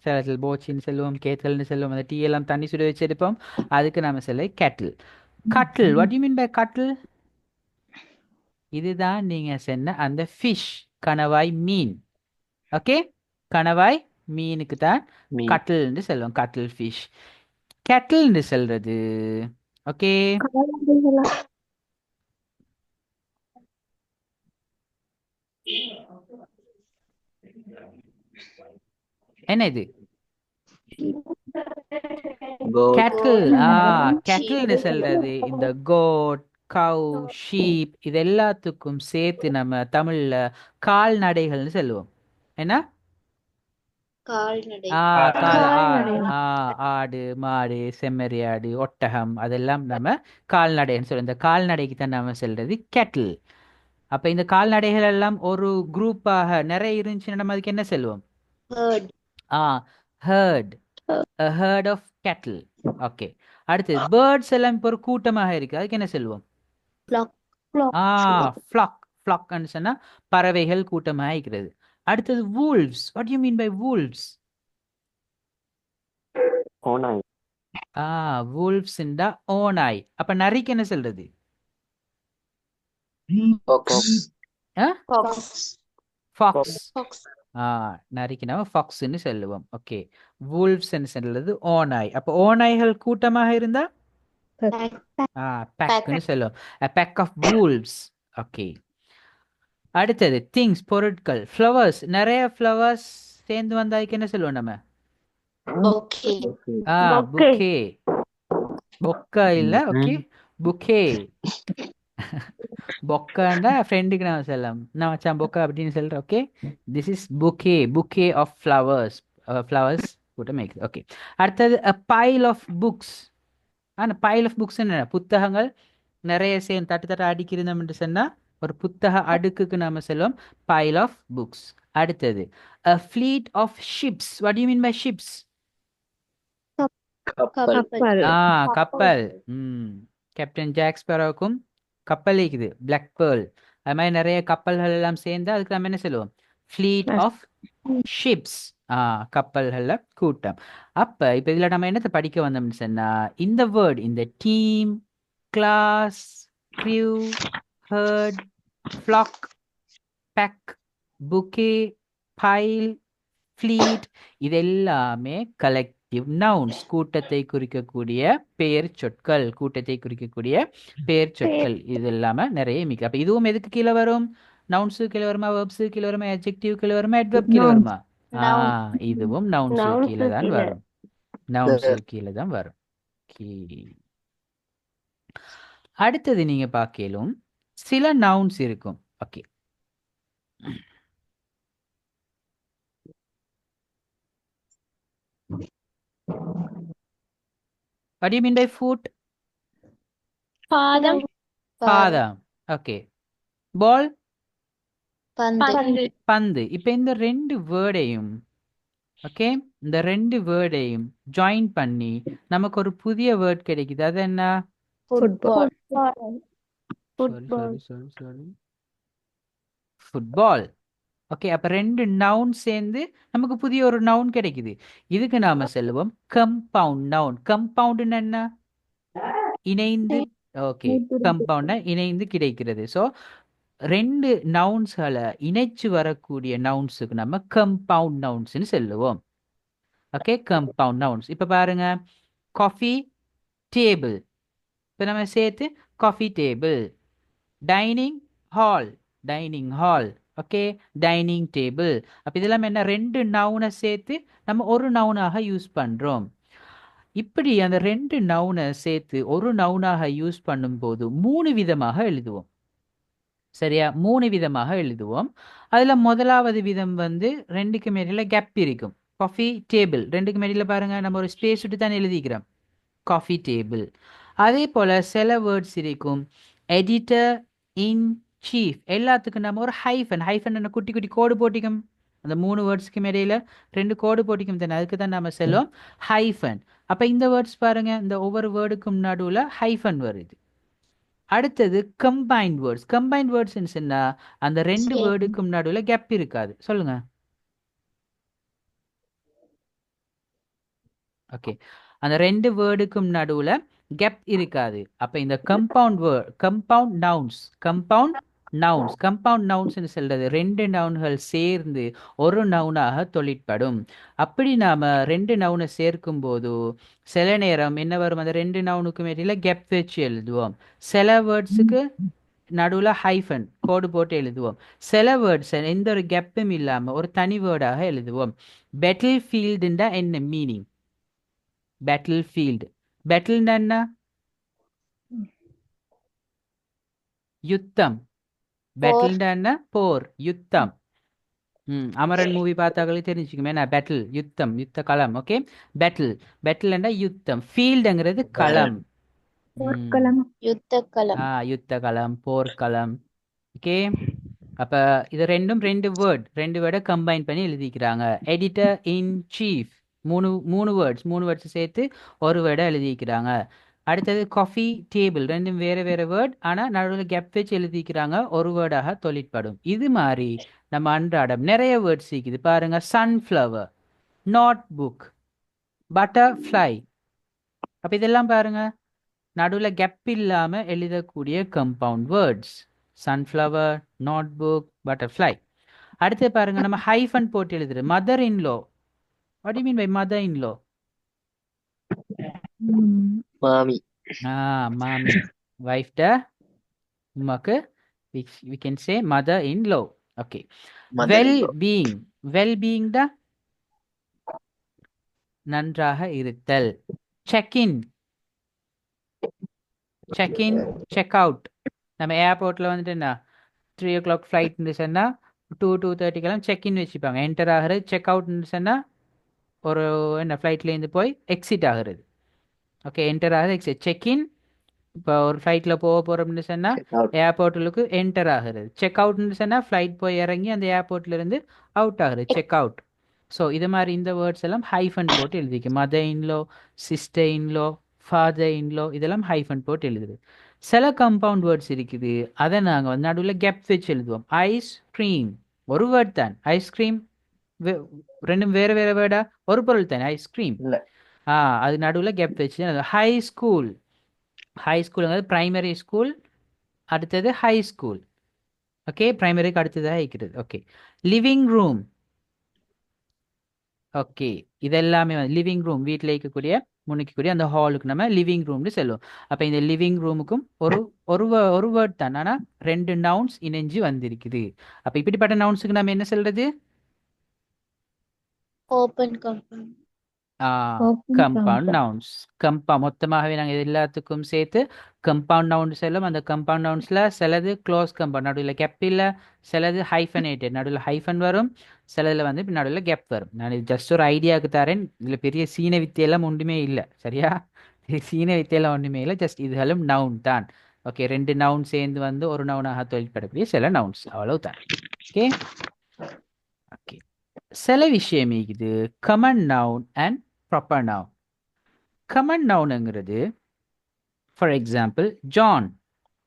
சிலத்தில் போச்சின்னு சொல்லுவோம், கேத்தல்னு சொல்லுவோம். அந்த டீ எல்லாம் தண்ணி சுட வச்சு எடுப்போம், அதுக்கு நம்ம சொல்ல kettle. கட்டில், what do you mean by கட்டில்? இதுதான் நீங்க சொன்ன அந்த ஃபிஷ், கணவாய் மீன். ஓகே, கணவாய் மீனுக்கு தான் கட்டில்னு சொல்லுவோம், கட்டில் ஃபிஷ். கெட்டில்னு சொல்றது ஓகே. என்ன இது? கேட்டில். கேட்டில்னு சொல்றது இந்த கோட், கவ், ஷீப் இது எல்லாத்துக்கும் சேர்த்து நம்ம தமிழ்ல கால்நடைகள்னு சொல்லுவோம். என்ன? கால்நடை. ஆ கால ஆ கால்நடை. ஆ ஆடு, மாடு, செம்மறி ஆடு, ஒட்டகம் அதெல்லாம் நம்ம கால்நடைன்னு சொல்லுவோம். இந்த கால்நடைக்கு தான் நம்ம சொல்றது கேட்டில். அப்ப இந்த கால்நடைகள் எல்லாம் ஒரு குரூப்பாக நிறைய இருந்துச்சுன்னா நம்ம அதுக்கு என்ன சொல்லுவோம்? Herd. A herd, a herd of cattle. Okay. அடுத்தது பேர்ட்ஸ் எல்லாம் இப்போ ஒரு கூட்டமாக இருக்கு, அதுக்கு என்ன சொல்லுவோம்? Flock. ஆ ஃப்ளாக். ஃப்ளாக்னு சொன்னா பறவைகள் கூட்டமாக இருக்கிறது. அடுத்தது wolves. what do you mean by wolves? ஓனாய். wolvesண்டா ஓநாய். அப்ப நரிக்கு என்ன சொல்றது? Fox. Fox. ஃபாக்ஸ். Fox. நரிக்கு நம்ம ஃபாக்ஸ்ன்னு சொல்லுவோம். ஓகே. wolvesன்னு சொல்றது ஓநாய். அப்ப ஓநாய்கள் கூட்டமாக இருந்தா Pack. பேக்னு சொல்லுவோம். a pack of wolves. Okay. அடுத்தது திங்ஸ், பொருட்கள். ஃப்ளவர்ஸ், நிறைய ஃப்ளவர்ஸ் சேர்ந்து வந்தாய்க்கு என்ன சொல்லுவோம் நம்ம? Okay. புக்கே. பொக்கா இல்ல, ஓகே, புக்கே. பொக்காண்டா ஃப்ரெண்டுக்கு நான் சொல்லலாம், நான் மச்சான் பொக்கா அப்படின்னு சொல்றேன். ஓகே, திஸ் இஸ் புக்கே. புக்கே ஆஃப் ஃப்ளவர்ஸ். ஃப்ளவர்ஸ் கூட்டம் மேக். ஓகே. அடுத்தது a pile of books. pile of books என்ன? புத்தகங்கள் நிறைய சேர்ந்து தட்டு தட்டு அடிக்கிறோம் என்று சொன்னா ஒரு புத்தக அடுக்குக்கு நாம சொல்லுவோம் pile of books. அடுத்தது a fleet of ships. what do you mean by ships? Couple. கப்பல். கப்பல். கேப்டன் ஜாக் ஸ்பேரோவுக்கும் கப்பல் இருக்குது, பிளாக் பேர்ல். அது மாதிரி நிறைய கப்பல்கள் எல்லாம் சேர்ந்து அதுக்கு நம்ம என்ன சொல்லுவோம்? Pleat of ships. கப்பல்கள்ல கூட்டம். அப்ப இப்ப இதுல நம்ம என்னத்தை படிக்க வந்தோம்னு சொன்னா இந்த வேர்ட், இந்த team, class, crew, herd, flock, pack, bouquet, pile, fleet இது எல்லாமே கலெக்டிவ் நவுன்ஸ், கூட்டத்தை குறிக்கக்கூடிய பெயர் சொற்கள். கூட்டத்தை குறிக்கக்கூடிய பெயர் சொற்கள் இது எல்லாமே நிறைய மிக. அப்ப இதுவும் எதுக்கு கீழே வரும்? நவுன்ஸு கீழே வருமா, வெர்ப்ஸு கீழே வருமா, adjective கீழே வருமா, adverb கீழே வருமா? இதுவும் நவுன்ஸு கீழே தான் வரும். நவுன்ஸு கீழே தான் வரும். அடுத்தது நீங்க பார்க்கலும் சில நவுன்ஸ் இருக்கும். Okay. What do you mean by foot? பாதம். பாதம். ஓகே. பால், பந்து. பந்து. இப்ப இந்த ரெண்டு வேர்டையும் ஓகே, இந்த ரெண்டு வேர்டையும் ஜாயின் பண்ணி நமக்கு ஒரு புதிய வேர்ட் கிடைக்குது. அது என்ன? Football. ஃபுட்பால். ஓகே. அப்ப ரெண்டு நவுன் சேர்ந்து நமக்கு புதிய ஒரு நவுன் கிடைக்குது. இதுக்கு நாம சொல்லுவோம் கம்பவுண்ட் நவுன். கம்பவுண்ட் என்ன? இணைந்து. ஓகே, கம்பவுண்ட்னா இணைந்து கிடைக்கிறது. ஸோ ரெண்டு நவுன்ஸ்களை இணைச்சு வரக்கூடிய நவுன்ஸுக்கு நம்ம கம்பவுண்ட் நவுன்ஸ்னு சொல்லுவோம். Okay, compound nouns. இப்ப பாருங்க, காஃபி டேபிள். இப்ப நம்ம சேர்த்து coffee table. Dining hall, dining hall. Okay, dining table. அப்ப இதெல்லாம் என்ன? ரெண்டு நவுனை சேர்த்து நம்ம ஒரு நவுனாக யூஸ் பண்றோம். இப்படி அந்த ரெண்டு நவுனை சேர்த்து ஒரு நவுனாக யூஸ் பண்ணும்போது மூணு விதமாக எழுதுவோம். சரியா? மூணு விதமாக எழுதுவோம். அதுல முதலாவது விதம் வந்து ரெண்டுக்கு மேல கேப் இருக்கும். காஃபி டேபிள் ரெண்டுக்கு மேல பாருங்க, நம்ம ஒரு ஸ்பேஸ் விட்டு தான் எழுதிக்கிறோம் காஃபி டேபிள். அதே போல சில வேர்ட்ஸ் இருக்கும், எடிட்டர் இன் சீஃப். எல்லாத்துக்கும் நம்ம ஒரு ஹைஃபன், ஹைஃபன் குட்டி குட்டி கோடு போட்டிக்கும். அந்த மூணு வேர்ட்ஸ்க்கு இடையில ரெண்டு கோடு போட்டிக்கும் தானே, அதுக்கு தான் நம்ம சொல்லுவோம் ஹைஃபன். அப்ப இந்த வேர்ட்ஸ் பாருங்க, இந்த ஒவ்வொரு வேர்டுக்கும் நடுவுல ஹைஃபன் வருது. அடுத்தது கம்பைன்ட் வேர்ட்ஸ். கம்பைன்ட் வேர்ட்ஸ் சொன்னா அந்த ரெண்டு வேர்டுக்கும் நடுவுல கேப் இருக்காது. சொல்லுங்க. ஓகே, அந்த ரெண்டு வேர்டுக்கும் நடுவுல கேப் இருக்காது. அப்ப இந்த compound word, compound nouns, compound nouns, compound nouns சொல்றது ரெண்டு நவுன்கள் சேர்ந்து ஒரு நவுனாக தொழிற்படும். அப்படி நாம ரெண்டு நவுனை சேர்க்கும் போது சில நேரம் என்ன வரும், அந்த ரெண்டு நவுனுக்கும் இடையில கேப் வச்சு எழுதுவோம். சில வேர்ட்ஸுக்கு நடுவுல ஹைஃபன் கோடு போட்டு எழுதுவோம். சில வேர்ட்ஸ் எந்த ஒரு கேப்பும் இல்லாம ஒரு தனி வேர்டாக எழுதுவோம். பேட்டில் ஃபீல்டுண்டா என்ன மீனிங்? Battle field. பேட்டில்னா என்ன? யுத்தம். Four. பேட்டில்ண்டா என்ன? போர், யுத்தம். அமரன் மூவி பார்த்தாங்களே தெரிஞ்சுக்குமே என்ன பேட்டில், யுத்தம், யுத்த களம். Okay, battle. பேட்டில்ண்டா யுத்தம். ஃபீல்டுங்கிறது களம். போர்க்களம். Yuttakalam. யுத்த களம், போர்க்களம். ஓகே, அப்ப இது ரெண்டும் ரெண்டு வேர்டை கம்பைன் பண்ணி எழுதிக்கிறாங்க. எடிட்டர் இன் சீஃப், மூணு வேர்ட்ஸ் சேர்த்து ஒரு வேர்டை எழுதிக்கிறாங்க. அடுத்தது காஃபி டேபிள், ரெண்டும் வேற வேற வேர்ட், ஆனால் நடுவில் கேப் வச்சு எழுதிக்கிறாங்க, ஒரு வேர்டாக தொழிற்படும். இது மாதிரி நம்ம அன்றாடம் நிறைய வேர்ட்ஸ் இருக்குது பாருங்க. Sunflower, notebook, butterfly. அப்போ இதெல்லாம் பாருங்க நடுவில் கேப் இல்லாமல் எழுதக்கூடிய compound words. Sunflower, notebook, butterfly. அடுத்து பாருங்க நம்ம ஹைஃபன் போட்டு எழுதுறது. Mother in law, what you mean by mother in law? மாமி. மாமி, வைஃப் ட உமாக்கு we can say mother in law. Okay, well being ட நன்றாக இருத்தல். Check in, check out. நம்ம ஏர்போர்ட்ல வந்துட்டு என்ன 3 o'clock ஃப்ளைட் இருந்துச்சுன்னா 2:30 செக்இன் வச்சுப்பாங்க. என்டர் ஆகிறது. செக் அவுட் இருந்துச்சுன்னா ஒரு என்ன ஃப்ளைட்லேருந்து போய் எக்ஸிட் ஆகுறது. ஓகே, என்டர் ஆகுது, எக்ஸிட். செக்இன் இப்போ ஒரு ஃப்ளைட்டில் போக போகிறோம்னு சொன்னால் Check out. ஏர்போர்ட்டுக்கு என்டர் ஆகுறது. செக் அவுட்னு சொன்னால் ஃப்ளைட் போய் இறங்கி அந்த ஏர்போர்ட்லேருந்து அவுட் ஆகுறது, செக் அவுட். ஸோ இது மாதிரி இந்த வேர்ட்ஸ் எல்லாம் ஹைஃபன் போட்டு எழுதிக்கு. Mother in law, sister in law, father in law, இதெல்லாம் ஹைஃபன் போட்டு எழுதுது. சில கம்பவுண்ட் வேர்ட்ஸ் இருக்குது, அதை நாங்கள் வந்து நடுவில் கேப் வச்சு எழுதுவோம். ஐஸ்கிரீம் ஒரு வேர்ட் தான். ஐஸ்கிரீம் ரெண்டும் வேறு வேறு வேர்டா? ஒரு பொருள் தானே ஐஸ்கிரீம். இல்ல. அது நடுவில் கேப் வச்சு. ஹை ஸ்கூல், ஹை ஸ்கூலுங்கிறது பிரைமரி ஸ்கூல், அடுத்தது ஹை ஸ்கூல். ஓகே, பிரைமரிக்கு அடுத்ததாக இருக்கிறது. Okay, living room. ஓகே, இதெல்லாமே லிவிங் ரூம், வீட்டில் இருக்கக்கூடிய முன்னிக்கக்கூடிய அந்த ஹாலுக்கு நம்ம லிவிங் ரூம்னு சொல்லுவோம். அப்போ இந்த லிவிங் ரூமுக்கும் ஒரு வேர்ட் தான், ஆனால் 2 நவுன்ஸ் இணைஞ்சு வந்திருக்குது. அப்போ இப்படிப்பட்ட நவுன்ஸுக்கு நம்ம என்ன சொல்றது? Open compound. Compound nouns. மொத்தமாகவே நாங்கள் எல்லாத்துக்கும் சேர்த்து கம்பவுண்ட் நவுன் சொல்லும். அந்த கம்பவுண்ட் நவுன்ஸில் சிலது க்ளோஸ் கம்பவுண்ட், நடுவில் கேப் இல்லை. சிலது ஹைஃபனேட்டட், நடுவில் ஹைஃபன் வரும். சிலதில் வந்து நடுவில் கேப் வரும். நான் இது ஜஸ்ட் ஒரு ஐடியாவுக்கு தரேன். இதில் பெரிய சீன வித்தையெல்லாம் ஒன்றுமே இல்லை, சரியா? சீன வித்தையெல்லாம் ஒன்றுமே இல்லை, ஜஸ்ட் இதுகளும் நவுன் தான். ஓகே, 2 நவுன் சேர்ந்து வந்து ஒரு நவுனாக தொழிற்படக்கூடிய சில நவுன்ஸ், அவ்வளவு தான். ஓகே ஓகே சில விஷயம் இருக்குது common noun and proper noun. Common நவுனுங்கிறது ஃபார் எக்ஸாம்பிள் ஜான்.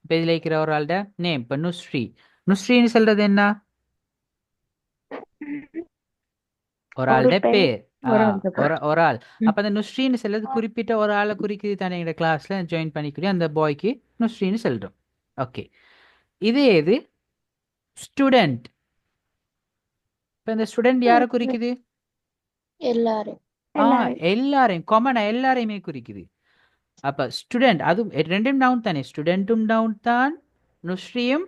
இப்போ இதில் இருக்கிற ஒரு ஆள்ட நேம். இப்போ நுஸ்ரீன்னு சொல்றது என்ன? ஒரு ஆள்ட பேர், ஒரு ஆள். அப்போ அந்த நுஸ்ரீன்னு சொல்றது குறிப்பிட்ட ஒரு ஆளை குறிக்குது தானே. எங்கள் கிளாஸ்ல ஜாயின் பண்ணிக்கூடிய அந்த பாய்க்கு நுஸ்ரீன்னு சொல்றோம். ஓகே, இது ஸ்டூடெண்ட். இப்போ இந்த ஸ்டூடெண்ட் யாரை குறிக்குது? எல்லாரும். எல்லாரையும், காமனா எல்லாரையுமே குறிக்குது. அப்ப ஸ்டூடெண்ட் அது ரெண்டும் நவுன் தானே. ஸ்டூடெண்ட்டும் நவுன் தான், நுஸ்ரீயும்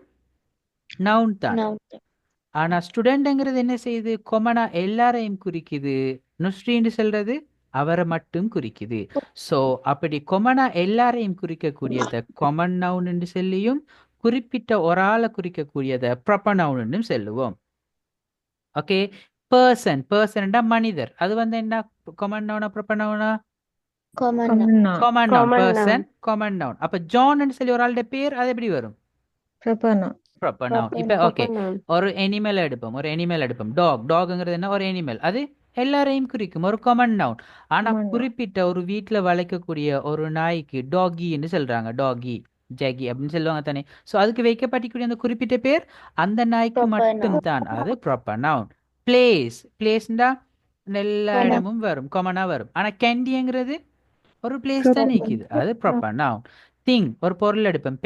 நவுன் தான். Noun. ஆனா ஸ்டூடெண்ட்ங்கிறது என்ன செய்யுது? கொமனா எல்லாரையும் குறிக்குது. நுஸ்ரீன்னு சொல்றது அவரை மட்டும் குறிக்குது. சோ அப்படி கொமனா எல்லாரையும் குறிக்கக்கூடியதை கொமன் நவுன் என்று சொல்லியும், குறிப்பிட்ட ஒரு ஆளை குறிக்கக்கூடியதை ப்ராப்பர் நவுன் என்றும் சொல்லுவோம். ஓகே, பர்சன்டா மனிதர். அது வந்து என்ன? கொமன் நவுனா ப்ராப்பர் நவுனா? Common noun. Common noun. Person common noun. அப்ப ஜான் சொல்லி ஒரு ஆளுடைய பேர், அது எப்படி வரும்? Proper noun. இப்ப ஓகே, ஒரு அனிமல் எடுப்போம். டாக்ங்கிறது என்ன? ஒரு அனிமல். அது எல்லாரையும் குறிக்கும், ஒரு காமன் நவுன். ஆனா குறிப்பிட்ட ஒரு வீட்டுல வளர்க்கக்கூடிய ஒரு நாய்க்கு டாகின்னு சொல்றாங்க. டாகி, ஜாகி அப்படின்னு சொல்லுவாங்க தானே. ஸோ அதுக்கு வைக்கப்பட்டிக்கூடிய அந்த குறிப்பிட்ட பேர் அந்த நாய்க்கு Proper மட்டும் தான், அது ப்ராப்பர் நவுன். பிளேஸ்ண்டா எல்லா இடமும் வரும், காமனா வரும். ஆனா கேண்டிங்கிறது ஒரு பிளேஸ் தான் நிக்குது, அது ப்ராப்பர் நவுன். திங், ஒரு பொருள் எடுப்போம்.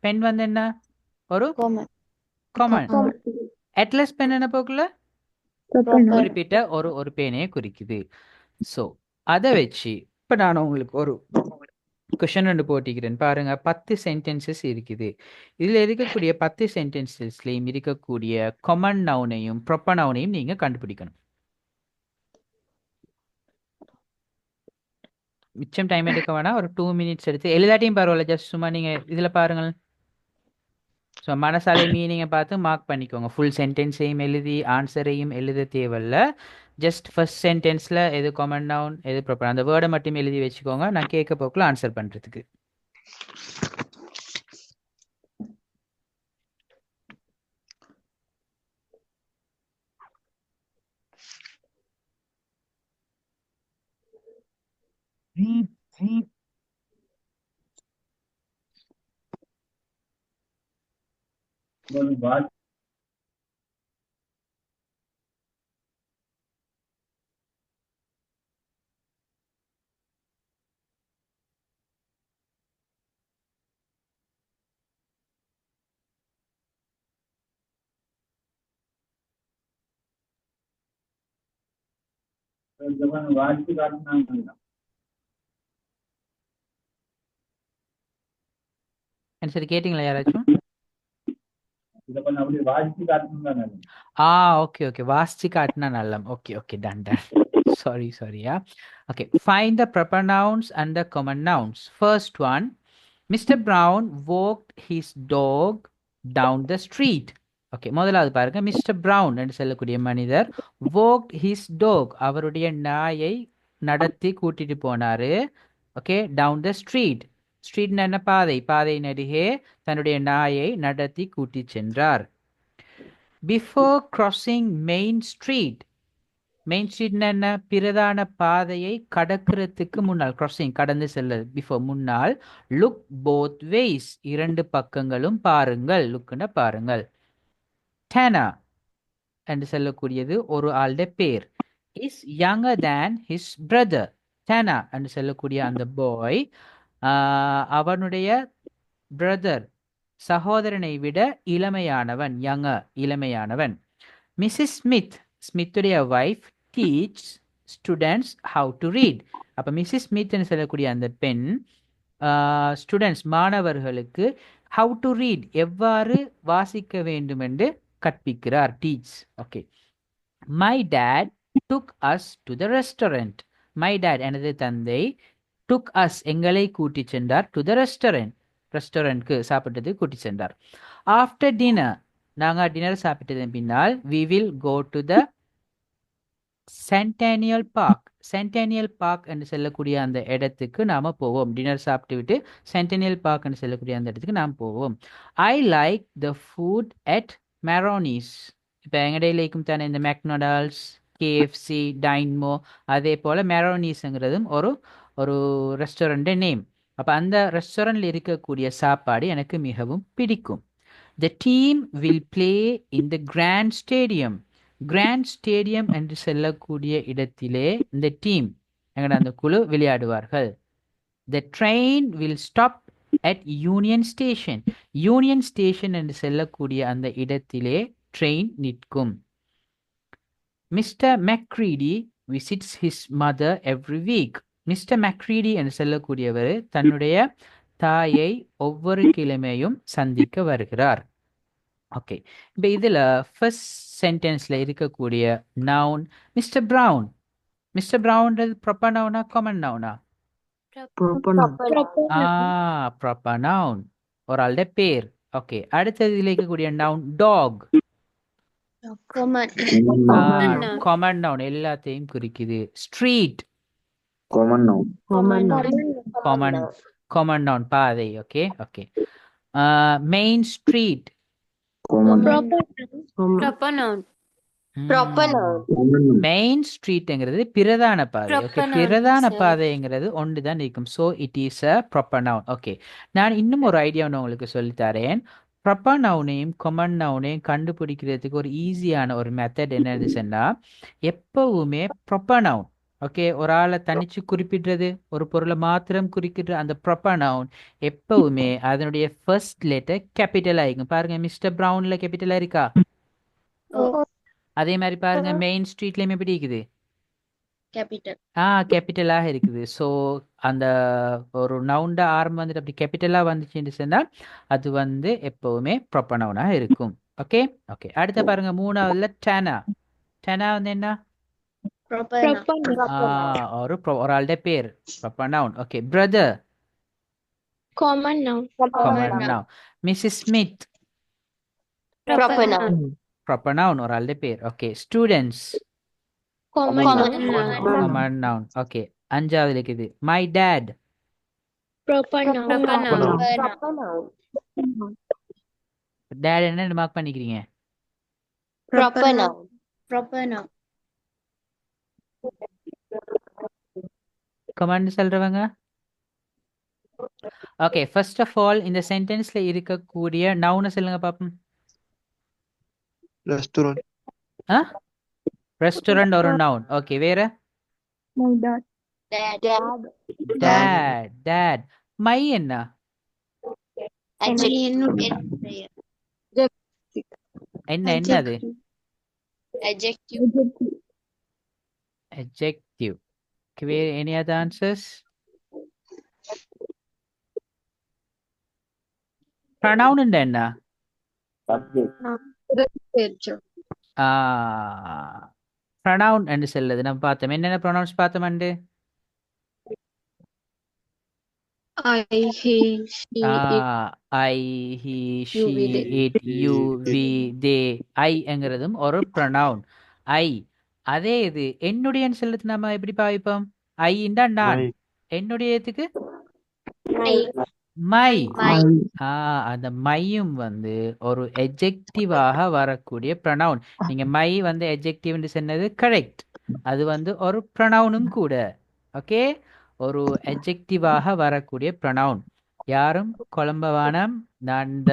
பென் வந்து என்ன? ஒரு Common. காமன். அட்லஸ் பென் என்ன போக்குல Proper. குறிப்பிட்ட ஒரு பேனையை குறிக்குது. ஸோ அதை வச்சு இப்போ நான் உங்களுக்கு ஒரு கொஷன் ஒன்று போட்டிக்கிறேன் பாருங்க. 10 சென்டென்சஸ் இருக்குது. இதில் இருக்கக்கூடிய 10 சென்டென்சஸ்லையும் இருக்கக்கூடிய காமன் நவுனையும் ப்ராப்பர் நவுனையும் நீங்க கண்டுபிடிக்கணும். மிச்சம் டைம் எடுக்க வேணாம், ஒரு 2 minutes எடுத்து எழுதாட்டியும் பரவாயில்ல. ஜஸ்ட் சும்மா நீங்க இதுல பாருங்கள். ஸோ மனசாலை மீனிங்கை பார்த்து மார்க் பண்ணிக்கோங்க. ஃபுல் சென்டென்ஸையும் எழுதி ஆன்சரையும் எழுத தேவையில்ல. ஜஸ்ட் ஃபர்ஸ்ட் சென்டென்ஸில் எது காமன் நவுன் எது ப்ராப்பர் அந்த வேர்டை மட்டும் எழுதி வச்சுக்கோங்க. நான் கேட்க போக்குள்ள ஆன்சர் பண்ணுறதுக்கு. சரி கேட்டிங்களா யாராச்சும்? ஓகே ஓகே, வாசிச்சு காட்டினா நல்லம். Okay okay, done done. சாரியா. Okay, find the proper nouns and the common nouns. First one, Mister Brown walked his dog down the street. Okay, முதலாவது பாருங்க, மிஸ்டர் பிரவுன் என்று சொல்லக்கூடிய மனிதர் walked his dog அவருடைய நாயை நடத்தி கூட்டிட்டு போனாரு. Okay, down the street. Street என்ன? பாதை. பாதை நடிகே தன்னுடைய நாயை நடத்தி கூட்டி சென்றார். Before crossing main street. Main street என்ன? பிரதான பாதையை கடக்கிறதுக்கு முன்னால், கிராசிங் கடந்து செல்ல, பிஃபோர் முன்னால். லுக் போத் வேஸ் இரண்டு பக்கங்களும் பாருங்கள். லுக்குன்னா பாருங்கள். டேனா என்று சொல்லக்கூடியது ஒரு ஆளுடைய பேர். Is younger than his brother. டேனா என்று சொல்லக்கூடிய அந்த பாய் அவனுடைய பிரதர் சகோதரனை விட இளமையானவன். இளமையானவன். மிஸ்ஸஸ் ஸ்மித், ஸ்மித்துடைய wife, teach students how to read. அப்போ மிஸ்ஸஸ் ஸ்மித்னு சொல்லக்கூடிய அந்த பெண் ஸ்டூடெண்ட்ஸ் மாணவர்களுக்கு ஹவு டு ரீட் எவ்வாறு வாசிக்க வேண்டும் என்று கற்பிக்கிறார். Teach. Okay. My dad took us to the restaurant. My dad எனது தந்தை, டுக் அஸ் எங்களை கூட்டி சென்றார், டு த ரெஸ்டாரண்ட்க்கு சாப்பிட்டது கூட்டி சென்றார். ஆஃப்டர் டின்னர் நாங்கள் டின்னர் சாப்பிட்டதன் பின்னால் we will go to the Centennial Park. Centennial Park என்று சொல்லக்கூடிய அந்த இடத்துக்கு நாம் போவோம். டின்னர் சாப்பிட்டு விட்டு சென்டேனியல் பார்க் என்று சொல்லக்கூடிய அந்த இடத்துக்கு நாம் போவோம். I like the food at Maroni's. இப்போ எங்கடையிலேக்கும் தானே இந்த மெக்டொனால்ட்ஸ், கேஎஃப்சி, டைன்மோ, அதே போல் மெரோனிஸ்ங்கிறதும் ஒரு ரெஸ்டாரண்ட் நேம். அப்போ அந்த ரெஸ்டாரண்ட்டில் இருக்கக்கூடிய சாப்பாடு எனக்கு மிகவும் பிடிக்கும். The team will play in the Grand Stadium. Grand Stadium என்று சொல்லக்கூடிய இடத்திலே இந்த டீம் அந்த குழு விளையாடுவார்கள். The train will stop at Union Station. Union Station என்று சொல்லக்கூடிய அந்த இடத்திலே ட்ரெயின் நிற்கும். Mr. McCready visits his mother every week. Mister McCready என்று சொல்லக்கூடியவர் தன்னுடைய தாயை ஒவ்வொரு கிழமையும் சந்திக்க வருகிறார். ஓகே, இப்போ இதில் ஃபர்ஸ்ட் சென்டென்ஸில் இருக்கக்கூடிய நவுன் மிஸ்டர் பிரவுன். மிஸ்டர் பிரவுன்றது ப்ராப்பர் நவுனா காமன் நவுனா? ப்ராப்பர் நவுன், ஒரு ஆளுடைய பேர். ஓகே, அடுத்தது இதில் இருக்கக்கூடிய நவுன் டாக். காமன் நவுன், எல்லாத்தையும் குறிக்குது. ஸ்ட்ரீட் காமன் நவுன், பாதை. Okay okay. Main street main ஸ்ட்ரீட்ங்கிறது பிரதான பாதை. ஓகே, பிரதான பாதைங்கிறது ஒன்று தான் இருக்கும். So it is a proper noun. Okay, நான் இன்னும் ஒரு ஐடியா உங்களுக்கு சொல்லித்தரேன். ப்ராப்பர் நவுனையும் காமன் நவுனையும் கண்டுபிடிக்கிறதுக்கு ஒரு ஈஸியான ஒரு மெத்தட் என்னன்னு சொன்னால், எப்பவுமே ப்ராப்பர் நவுன், ஓகே, ஒரு ஆளை தனிச்சு குறிப்பிடுறது, ஒரு பொருளை மாத்திரம் குறிக்கிற அந்த ப்ராப்பர் நவுன் எப்பவுமே அதனுடைய ஃபர்ஸ்ட் லெட்டர் கேபிட்டல் ஆகிக்கும். பாருங்க, மிஸ்டர் பிரவுன்ல கேபிட்டலா இருக்கா? அதே மாதிரி பாருங்க, மெயின் ஸ்ட்ரீட்லயுமே எப்படி இருக்குது? கேபிட்டலாக இருக்குது. ஸோ அந்த ஒரு நவுண்ட ஆரம்பம் வந்துட்டு அப்படி கேபிட்டலா வந்துச்சுன்னு சொன்னா அது எப்பவுமே ப்ராப்பர் நவுனாக இருக்கும். Okay okay. அடுத்த பாருங்க, மூணாவதுல டேனா. டேனா என்ன? ஒரு ஆளுடைய பேர், proper noun. Okay. Brother, Common noun. Common noun. Mrs Smith, proper noun, proper noun ஒரு ஆளுடைய பேர். Okay. Students Common common noun. noun, common noun. Okay. அஞ்சாவது இருக்குது my dad. Proper noun. proper noun, Proper noun. Dad என்ன மார்க் பண்ணிக்கிறீங்க? Proper noun. Proper noun. Command சொல்றவங்க. Okay. First of all இந்த சென்டென்ஸ்ல இருக்கக்கூடிய நவுனை சொல்லுங்க பாப்போம். Restaurant. ஆ ரெஸ்டாரண்ட் ஒரு நவுன். ஓகே. வேற? My dad. Dad. Date. Date. My என்ன? என்ன என்னது? Adjective. adjective. வேற any other answers? pronoun என்ன? pronoun என்று சொல்லுது நம்ம பார்த்தோம். என்னென்ன pronouns பார்த்தோம் and? I, he, she, it. I, he, she, we, they. it, you, we, they. I என்கிறதும் ஒரு pronoun. I. அதே இது என்னுடையன்னு சொல்லுது நம்ம எப்படி பாவிப்போம்? I இண்டா நான். My. என்னுடையதுக்கு My. மை. My. அந்த மையும் வந்து ஒரு எஜெக்டிவாக வரக்கூடிய ப்ரொனவுன். நீங்க மை வந்து எஜெக்டிவ்னு சொன்னது கரெக்ட். அது வந்து ஒரு ப்ரொனவுனும் கூட. ஓகே. ஒரு எஜெக்டிவாக வரக்கூடிய ப்ரொனவுன். யாரும் குழம்பவானம். நான் இந்த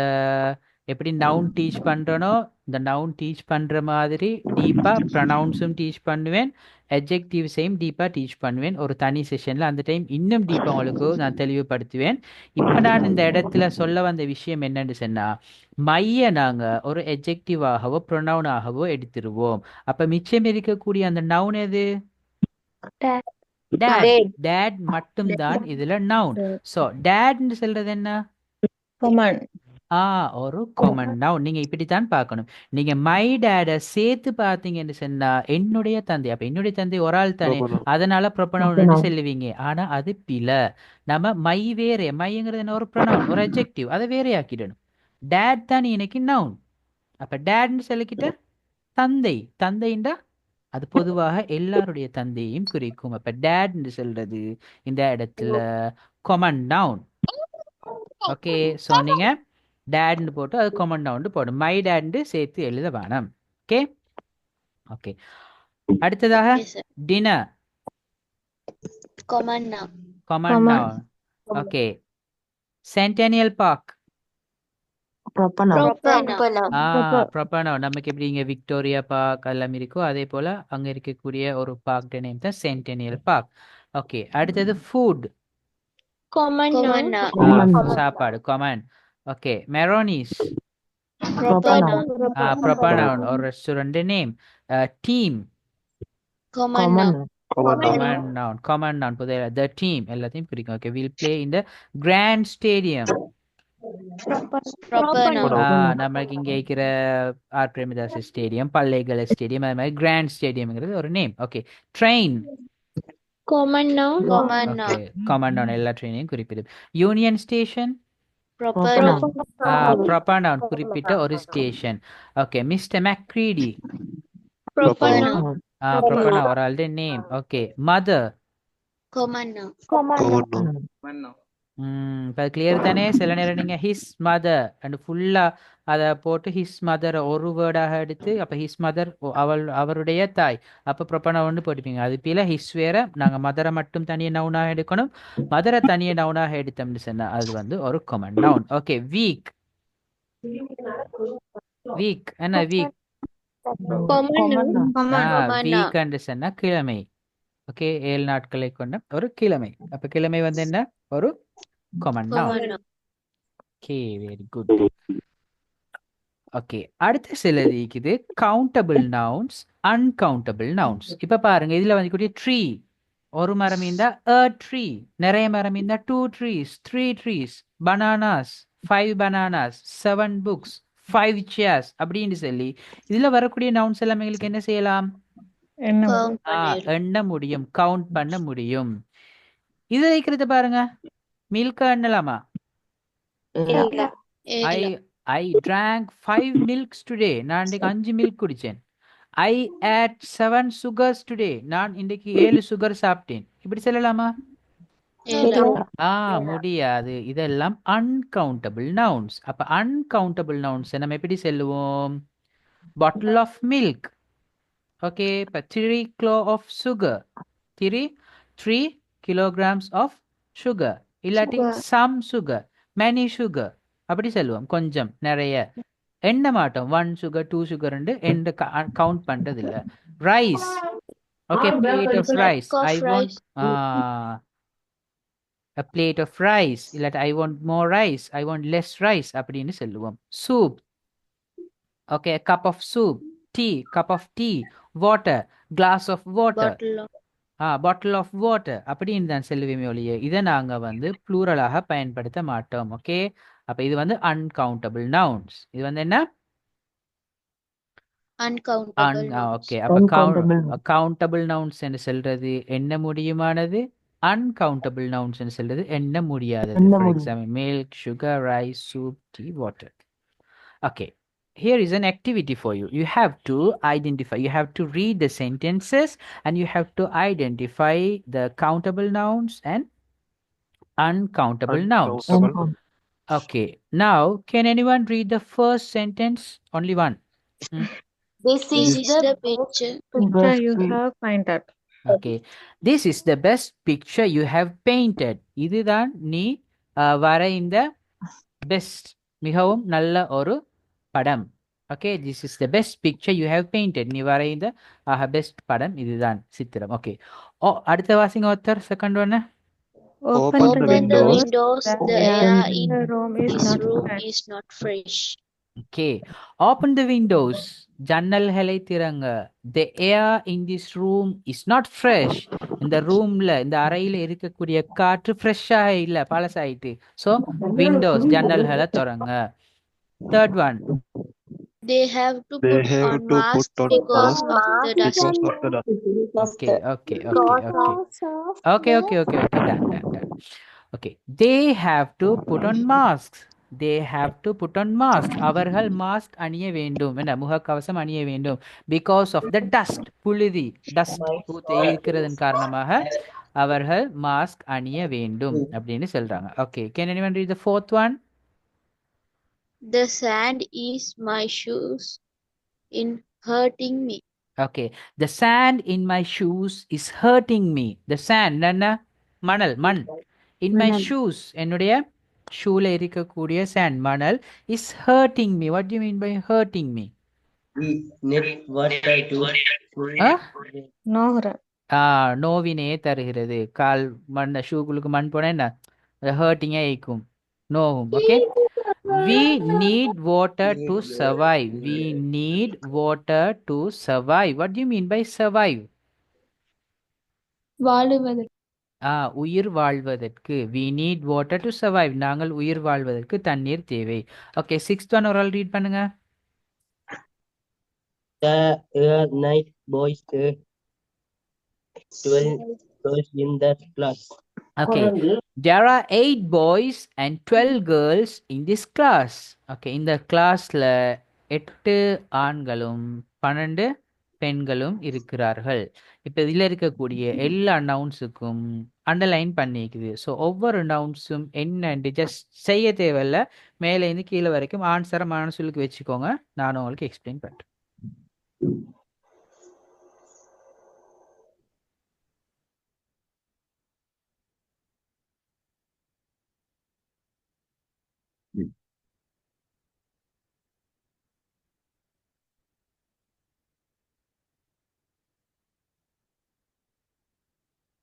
எப்படி நவுன் டீச் பண்றேனோ இந்த நவுன் டீச் பண்ற மாதிரி டீப்பா ப்ரொனவுன்ஸும் டீச் பண்ணுவேன், எஜெக்டிவ்ஸையும் டீப்பா டீச் பண்ணுவேன் ஒரு தனி செஷன்ல. அந்த டைம் இன்னும் டீப்பா உங்களுக்கு நான் தெளிவுபடுத்துவேன். இப்ப நான் இந்த இடத்துல சொல்ல வந்த விஷயம் என்னன்னு சொன்னா, மைய நாங்க ஒரு எஜெக்டிவாகவோ ப்ரொனவுனாகவோ எடுத்துருவோம். அப்ப மிச்சம் இருக்கக்கூடிய அந்த நவுன் எது? Dad. டேட். டேட் மட்டும்தான் இதுல நவுன். சோ டேட்னு சொல்றது என்ன? Common. ஒரு காமன் நவுன். நீங்க இப்படித்தான் பார்க்கணும். நீங்க மை டேட சேர்த்து பார்த்தீங்கன்னு சொன்னா என்னுடைய தந்தை. அப்ப என்னுடைய தந்தை ஒரு ஆள் தானே, Proper noun. அதனால ப்ரொபனவுன் சொல்லுவீங்க. ஆனா அது பில. நம்ம மை வேற. மைங்கிறது என்ன? ஒரு ப்ரொனவுன், ஒரு அட்ஜெக்டிவ். அதை வேற ஆக்கிடணும். டேட் தான் எனக்கு நவுன். அப்ப டேட்னு சொல்லிக்கிட்ட தந்தை. தந்தைண்டா அது பொதுவாக எல்லாருடைய தந்தையும் குறிக்கும். அப்ப டேட்னு சொல்றது இந்த இடத்துல காமன் நவுன். ஓகே. ஸோ நீங்க டேட்னு போட்டு அது காமன் நவுன் போடும். மை டேட்னு சேர்த்து எழுத வேணாம். ஓகே. ஓகே. அடுத்ததாக Yes, sir. Dinner. Common noun. Common noun. Okay. Centennial Park. Proper noun. Proper noun. Proper noun. நமக்கு எப்படி இங்க விக்டோரியா பார்க் எல்லாம் இருக்கோ அதே போல அங்க இருக்கக்கூடிய ஒரு பார்க் நேம் தான் சென்டெனியல் பார்க். ஓகே. அடுத்தது ஃபுட். Common noun. சாப்பாடு. Common. Okay. Maroni's. Proper noun. Proper noun ஒரு restaurant name. Team. Common noun. Common noun. Common noun. Common noun புதிய த டீம் எல்லாத்தையும் குறிக்கும். Okay. Will play in the Grand Stadium. Proper noun. நம்மளுக்கு இங்க இருக்கிற R Premadasa Stadium, Pallekele stadium, அது மாதிரி Grand ஸ்டேடியம்ங்கிறது ஒரு name. Okay. Train. Common noun. Common okay. noun. Common noun எல்லா ட்ரெயினையும் குறிப்பிடும். Union Station. Proper noun. Proper noun குறிப்பிட்ட ஒரு station. Okay. Mister McCready. Proper noun. Proper noun ஒரு ஆளுடைய name. Okay. Mother. Common noun. Common noun. இப்போ clear தானே? சில நேரம் நீங்க ஹிஸ் மதர் அண்ட் ஃபுல்லா அதை போட்டு ஹிஸ் மதர் ஒரு வேர்டாக எடுத்து அப்ப ஹிஸ் மதர் அவருடைய தாய் அப்ப ப்ராப்பர் நவுன் போட்டுப்பீங்க. அது போல ஹிஸ் வேற. நாங்க மதரை மட்டும் தனிய நவுனாக எடுக்கணும். மதரை தனிய நவுனாக எடுத்தோம்னு சொன்னா அது வந்து ஒரு common noun. Okay. Week. Week என்ன? வீக். Common noun. வீக் என்று சொன்னா கிழமை. ஓகே. 7 நாட்களை கொண்ட ஒரு கிழமை. அப்ப கிழமை வந்து என்ன? ஒரு common noun. Common noun. Okay. Very good. Okay. அடுத்த சிலது இருக்குது கவுண்டபிள் நவுன்ஸ், அன்கவுண்டபிள் நவுன்ஸ். இப்ப பாருங்க இதுல வந்து கூடிய ட்ரீ. ஒரு மரம் இருந்தா a tree. நிறைய மரம் இருந்தா 2 trees, 3 trees. bananas, 5 bananas, 7 books, 5 chairs அப்படின்னு சொல்லி இதுல வரக்கூடிய நவுன்ஸ் எல்லாம் எங்களுக்கு என்ன செய்யலாம்? Count பண்ணிரு. எண்ண முடியும், கவுண்ட் பண்ண முடியும். இது இருக்கிறது பாருங்க. மில்க் எண்ணலாமா? இல்ல. ஐ I drank 5 milks today. நான் இன்றைக்கு 5 மில்க் குடிச்சேன். I ate 7 sugars today. நான் இன்றைக்கு 7 சுகர் சாப்பிட்டேன். இப்படி சொல்லலாமா? முடியாது. இதெல்லாம் uncountable nouns. அப்ப uncountable nouns நம்ம எப்படி சொல்லுவோம்? Bottle of milk. Okay, இப்ப 3 kilo of sugar. 3 kilograms of sugar. இல்லாட்டி some sugar, many sugar. அப்படி சொல்லுவோம். கொஞ்சம், நிறைய. எண்ண மாட்டோம். 1 sugar, 2 sugar எண்ட கவுண்ட் பண்றது இல்ல. Rice. Okay, plate of rice. I want a plate of rice. இல்லாட்டி I want more rice. I want less rice. அப்படின்னு சொல்லுவோம். Soup. Okay, a cup of soup. Tea, cup of tea. Water, glass of water. Bottle of water. அப்படின்னு தான் சொல்லுவேமே ஒழிய இதை நாங்க வந்து ப்ளூரலாக பயன்படுத்த மாட்டோம். ஓகே, அப்ப இது வந்து uncountable nouns. இது வந்து என்ன? ஓகே, அப்ப countable nouns என்று சொல்றது என்ன முடியுமானது, uncountable nouns என்று சொல்றது என்ன முடியாதது. For example, milk, sugar, rice, soup, tea, water. Okay, here is an activity for you. You have to identify, you have to read the sentences and you have to identify the countable nouns and uncountable nouns. Okay, now can anyone read the first sentence? Only one. This is the picture you have painted. Okay, this is the best picture you have painted. இதுதான் நீ வரைந்த best, மிகவும் நல்ல ஒரு படம். Okay, this is the best picture you have painted. நீ வரைந்த best படம் இதுதான், சித்திரம். Okay, அடுத்த வாசிங்க ஒருத்தர். செகண்ட் ஒன்னு. Open the windows. The air in this room is not fresh. Okay, open the windows. ஜன்னல்களை திறங்க. The air in this room is not fresh. இந்த ரூம்ல, இந்த அறையில இருக்கக்கூடிய காற்று ஃப்ரெஷ்ஷாக இல்ல, பழசாயிட்டு. So windows, ஜன்னல்களை திறங்க. Third one. They have to put on masks because of the dust. Okay. Done. Okay, they have to put on masks. They have to put on masks. அவர்கள் மாஸ்க் அணிய வேண்டும், என்ன முகக்கவசம் அணிய வேண்டும். Because of the dust, புழுதி, dust இருக்கிறதன் காரணமாக அவர்கள் மாஸ்க் அணிய வேண்டும் அப்படின்னு சொல்றாங்க. Okay, can anyone read the fourth one? The sand is my shoes in hurting me. Okay, the sand in my shoes is hurting me. The sand என்ன? மணல், மண். In my shoes, என்னுடைய ஷூல இருக்கக்கூடிய sand, மணல், is hurting me. What do you mean by hurting me? நோவினே தருகிறது. கால் மண், ஷூக்குள்ளுக்கு மண் போனா என்ன, ஹர்ட்டிங்கே ஆயிக்கும், நோவும். Okay, we need water to survive. We need water to survive. What do you mean by survive? வாழுவது. உயிர் வாழ்வதற்கு. We need water to survive. நாங்கள் உயிர் வாழ்வதற்கு தண்ணீர் தேவை. ஓகே, சிக்ஸ்த் ஒன் ஒரு ஆள் ரீட் பண்ணுங்க. Night boys 12 girls in the class. Okay, there are 8 boys and 12 girls in this class. Okay, இந்த கிளாஸ்ல 8 ஆண்களும் 12 பெண்களும் இருக்கிறார்கள். இப்ப இதுல இருக்கக்கூடிய எல்லா நவுன்ஸுக்கும் அண்டர்லைன் பண்ணிக்குது. ஸோ ஒவ்வொரு நவுன்ஸும் என்னன்னு ஜஸ்ட் செய்ய தேவையில்ல, மேலே இருந்து கீழே வரைக்கும் ஆன்சரை மனசுக்கு வச்சுக்கோங்க. நானும் உங்களுக்கு எக்ஸ்பிளைன் பண்றேன்.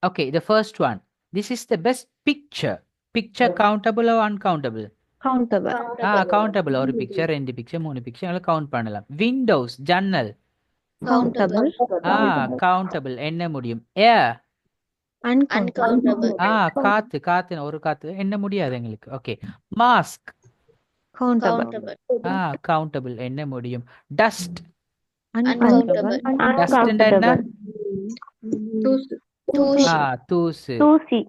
Okay, the first one. This is the best picture. Picture countable or uncountable? Countable. Countable. ஒரு picture, 2 picture, 3 picture கவுண்ட் பண்ணலாம். Windows, ஜன்னல். Countable. Countable. என்ன முடியும்? Air. Uncountable. காத்து ஒரு காத்து என்ன முடியாது எங்களுக்கு. Okay, mask. Countable. கவுண்டபிள் என்ன முடியும்? டஸ்ட். Uncountable. டஸ்ட் என்ன? Tooth.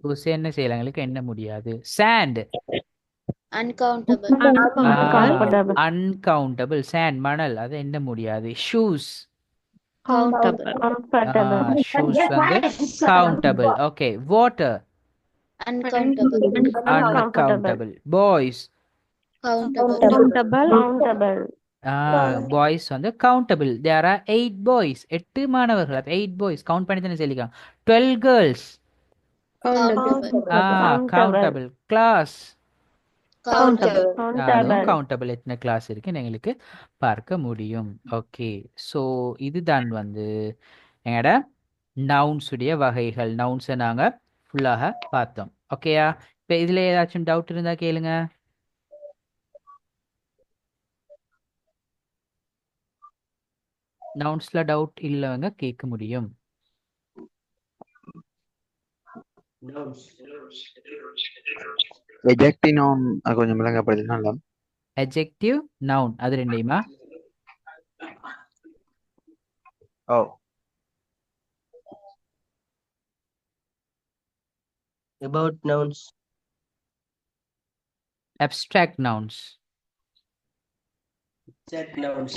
தூசு என்ன செய்யலாம், எங்களுக்கு என்ன முடியாது. Sand. uncountable, Uncountable. Uncountable. sand மணல், அது என்ன முடியாது. Shoes Countable. ஷூஸ் வந்து countable. Okay. Water uncountable, uncountable. Boys Countable. Boys வந்து கவுண்டபிள். தேர் ஆர் 8 பாய்ஸ், 8 மாணவர்கள். அப்ப 8 பாய்ஸ் கவுண்ட் பண்ணி தானே சொல்லிக்கலாம். 12 கேர்ள்ஸ் கவுண்டபிள். கிளாஸ் countable, அதுவும் கவுண்டபிள். எத்தனை கிளாஸ் இருக்குன்னு எங்களுக்கு பார்க்க முடியும். ஓகே. ஸோ இதுதான் வந்து எங்களோட நவுன்ஸ் உடைய வகைகள். நவுன்ஸை நாங்கள் ஃபுல்லாக பார்த்தோம். ஓகேயா? இப்போ இதில் ஏதாச்சும் டவுட் இருந்தால் கேளுங்க. நவுன்ஸ்ல டவுட் இல்லைவங்க கேட்க முடியும். எஜெக்டிவ் நவுன் கொஞ்சம் விளங்கப்படுத்தினா. adjective noun அது ரெண்டையுமா? ஓ About nouns. abstract nouns. Exact nouns.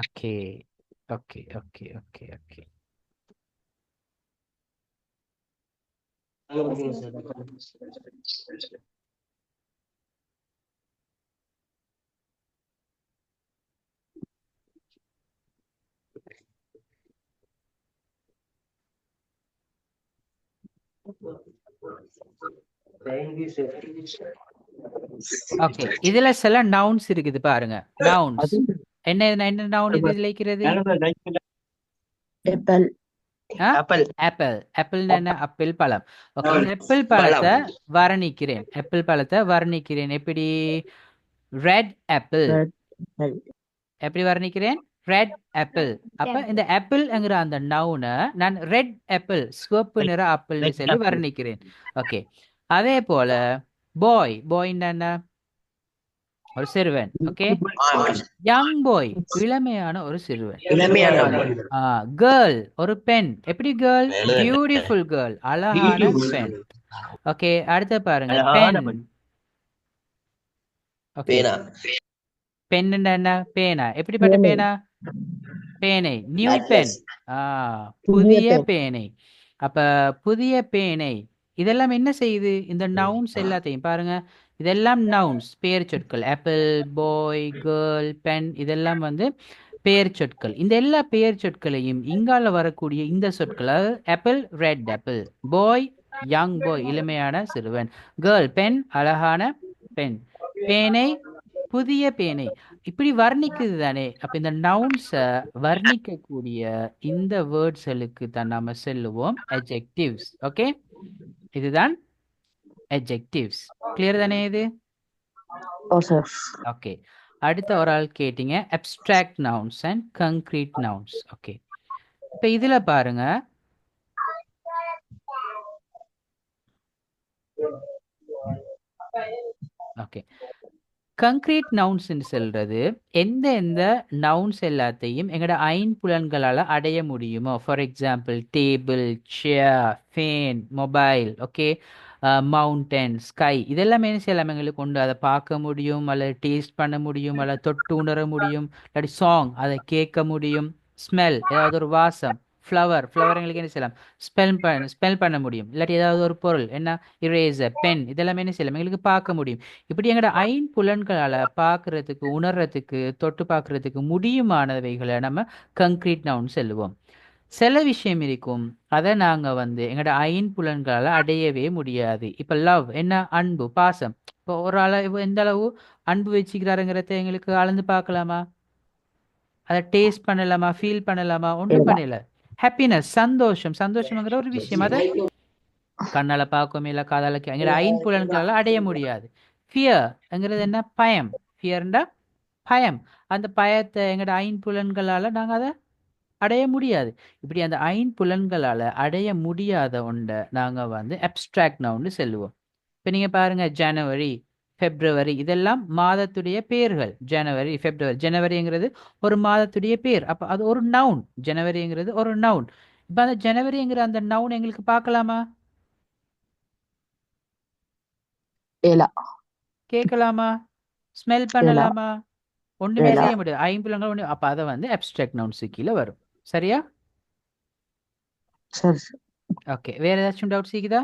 Okay okay okay okay okay. அங்க பாத்தீங்க sir. Thank you, sir. Okay. இதுல சில நவுன்ஸ் இருக்குது பாருங்க. நவுன்ஸ் என்ன என்ன நவுன் இது இருக்கிறது? apple, Apple. ஆப்பிள். ஆப்பிள் என்ன? ஆப்பிள் பழம். ஓகே. ஆப்பிள் பழத்தை வர்ணிக்கிறேன். ஆப்பிள் பழத்தை வர்ணிக்கிறேன். எப்படி? Red apple. எப்படி வர்ணிக்கிறேன்? Red apple. அப்ப இந்த ஆப்பிள்ங்கிற அந்த நவுனை நான் ரெட் ஆப்பிள், சிவப்பு நிற ஆப்பிள் சொல்லி வர்ணிக்கிறேன். ஓகே. அதே போல பாய். பாய் என்ன? ஒரு சிறுவன். ஓகே. யங் பாய், இளமையான ஒரு சிறுவன். கேர்ள், ஒரு பெண். எப்படி கேர்ள்? பியூட்டிஃபுல் கேர்ள், அழகான பெண். ஓகே. அடுத்து பாருங்க பென். ஓகே. பென் என்ன? பேனா. எப்படிப்பட்ட பேனா? பேனை. New pen. புதிய பேனை. அப்ப புதிய பேனை இதெல்லாம் என்ன செய்யுது? இந்த நவுன்ஸ் எல்லாத்தையும் பாருங்க. இதெல்லாம் நவுன்ஸ், பெயர் சொற்கள். ஆப்பிள், பாய், கேர்ள், பென், இதெல்லாம் வந்து பெயர் சொற்கள். இந்த எல்லா பெயர் சொற்களையும் இங்கால வரக்கூடிய இந்த சொற்கள், ஆப்பிள் ரெட் ஆப்பிள், பாய் யங் பாய் இளமையான சிறுவன், கேர்ள் பெண் அழகான பெண், பேனை புதிய பேனை, இப்படி வர்ணிக்குது தானே. அப்ப இந்த நவுன்ஸை வர்ணிக்கக்கூடிய இந்த வேர்ட்ஸ்களுக்கு தான் நாம செல்லுவோம் adjectives. ஓகே, இதுதான் adjectives. கிளியர் தானே இது? ஓகே. அடுத்த ஒரு ஆள் கேட்டீங்க abstract nouns and concrete nouns. Okay, இப்ப இதுல பாருங்க. ஓகே, கங்க்ரீட் நவுன்ஸ் சொல்றது எந்த எந்த நவுன்ஸ் எல்லாத்தையும் எங்களோட ஐம்புலன்களால் அடைய முடியுமோ. For example table, chair, fan, mobile, okay, mountain, sky, இதெல்லாம் என்ன செய்யலாம்? எங்களுக்கு கொண்டு அதை பார்க்க முடியும், அல்லது டேஸ்ட் பண்ண முடியும், அல்லது தொட்டு உணர முடியும், இல்லாட்டி சாங் அதை கேட்க முடியும், ஸ்மெல் ஏதாவது ஒரு வாசம், ஃப்ளவர் எங்களுக்கு என்ன செய்யலாம்? ஸ்மெல் பண்ண முடியும், இல்லாட்டி ஏதாவது ஒரு பொருள் என்ன, இரேசர், பென், இதெல்லாம் என்ன செய்யலாம்? எங்களுக்கு பார்க்க முடியும். இப்படி எங்களோட ஐம்புலன்களால் பார்க்கறதுக்கு, உணர்றதுக்கு, தொட்டு பார்க்கறதுக்கு முடியுமானவைகளை நம்ம கங்க்ரீட் நவுன் சொல்லுவோம். சில விஷயம் இருக்கும், அதை நாங்கள் வந்து எங்களோட ஐம்புலன்களால் அடையவே முடியாது. இப்போ லவ் என்ன? அன்பு, பாசம். இப்போ ஒரு அளவு எந்த அளவு அன்பு வச்சுக்கிறாருங்கிறத எங்களுக்கு அளந்து பார்க்கலாமா? அதை டேஸ்ட் பண்ணலாமா? ஃபீல் பண்ணலாமா? ஒன்றும் பண்ணல. ஹாப்பினஸ், சந்தோஷம்ங்கிற ஒரு விஷயம் அதை கண்ணால பார்க்கவே இல்லை, காதால எங்களோட ஐம்புலன்களால் அடைய முடியாது. ஃபியர்ங்கிறது என்ன? பயம். ஃபியர்ண்டா பயம். அந்த பயத்தை எங்களோட ஐம்புலன்களால் நாங்கள் அதை அடைய முடியாது. இப்படி அந்த ஐம்புலன்களால் அடைய முடியாத ஒன்றை நாங்கள் வந்து அப்ஸ்ட்ராக்ட் நவுன்னு சொல்லுவோம். இப்போ நீங்கள் பாருங்க, ஜனவரி, பிப்ரவரி, இதெல்லாம் மாதத்துடைய பேர்கள். ஜனவரி, பிப்ரவரி. ஜனவரிங்கிறது ஒரு மாதத்துடைய பேர். அப்போ அது ஒரு நவுன். ஜனவரிங்கிறது ஒரு நவுன். இப்போ அந்த ஜனவரிங்கிற அந்த நவுன் எங்களுக்கு பார்க்கலாமா? கேட்கலாமா? ஸ்மெல் இல்ல பண்ணலாமா? ஒண்ணுமே இல்ல செய்ய முடியாது. ஐம்புலங்கள் ஒண்ணு. அப்ப அதை வந்து அப்ஸ்ட்ராக்ட் நவுன்ஸ் கீழே வரும். சரியா? சரி சரி. ஓகே, வேற ஏதாச்சும் டவுட்ஸ் இருக்குதா?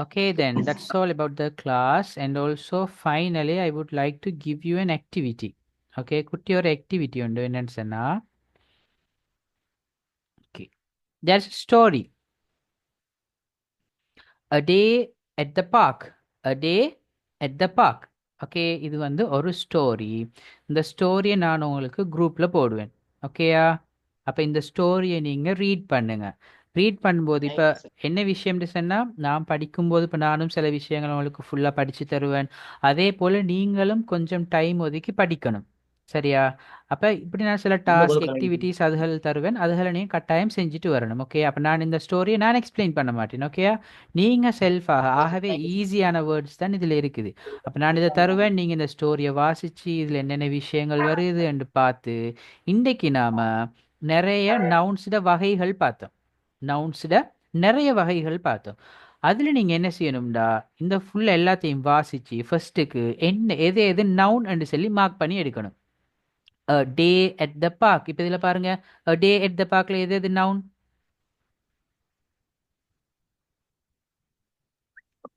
Okay, then that's all about the class. And also, finally, I would like to give you an activity. Okay, குட்டி ஒரு activity உண்டு. என்னன்னு சொன்னா, okay, there's a story. A day at the park. A day at the park. Okay, இது வந்து ஒரு story. இந்த ஸ்டோரியை நான் உங்களுக்கு குரூப்ல போடுவேன். ஓகேயா? அப்ப இந்த ஸ்டோரியை நீங்க ரீட் பண்ணுங்க. ரீட் பண்ணும்போது இப்ப என்ன விஷயம்னு சொன்னா, நான் படிக்கும்போது இப்ப நானும் சில விஷயங்கள் உங்களுக்கு ஃபுல்லா படிச்சு தருவேன். அதே போல நீங்களும் கொஞ்சம் டைம் ஒதுக்கி படிக்கணும். சரியா? அப்ப இப்படி நான் சில டாஸ்க் ஆக்டிவிட்டிஸ் அதுகள் தருவேன். அதுகளை நீங்க கட்டாயம் செஞ்சுட்டு வரணும். ஓகே, அப்ப நான் இந்த ஸ்டோரியை நான் எக்ஸ்பிளைன் பண்ண மாட்டேன். ஓகேயா? நீங்க செல்ஃபாக, ஆகவே ஈஸியான வேர்ட்ஸ் தான் இதுல இருக்குது. அப்ப நான் இதை தருவேன். நீங்க இந்த ஸ்டோரியை வாசிச்சு இதுல என்னென்ன விஷயங்கள் வருது என்று பார்த்து, இன்றைக்கு நாம நிறைய நவுன்ஸ்ட வகைகள் பார்த்தோம். நவுன்ஸ்ட நிறைய வகைகள் பார்த்தோம். அதுல நீங்க என்ன செய்யணும்டா, இந்த ஃபுல் எல்லாத்தையும் வாசிச்சு ஃபர்ஸ்ட்டுக்கு என்ன எது எது நவுன் என்று சொல்லி மார்க் பண்ணி எடுக்கணும். டே அட் த பார்க். இப்ப இதுல பாருங்க, டே அட் த பார்க்ல எது எது நவுன்?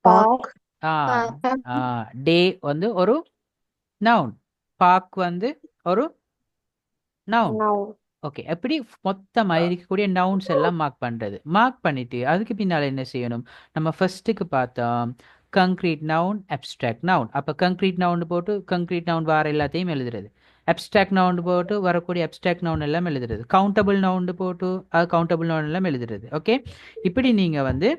பார்க் டே வந்து ஒரு நவுன், பார்க் வந்து ஒரு நவுன். நவுன் ஓகே, எப்படி மொத்தமாக இருக்கக்கூடிய நவுன்ஸ் எல்லாம் மார்க் பண்ணுறது. மார்க் பண்ணிட்டு அதுக்கு பின்னால் என்ன செய்யணும்? நம்ம ஃபர்ஸ்ட்டுக்கு பார்த்தோம் கங்க்ரீட் நவுன், அப்ஸ்ட்ராக்ட் நவுன். அப்போ கங்க்ரீட் நவுன் போட்டு கங்க்ரீட் நவுன் வர எல்லாத்தையும் எழுதுறது. அப்ஸ்ட்ராக்ட் நவுன் போட்டு வரக்கூடிய அப்ஸ்ட்ராக்ட் நவுன் எல்லாம் எழுதுறது. கவுண்டபிள் நவுன் போட்டு அது கவுண்டபிள் நவுன் எல்லாம் எழுதுறது. ஓகே, இப்படி நீங்கள் வந்து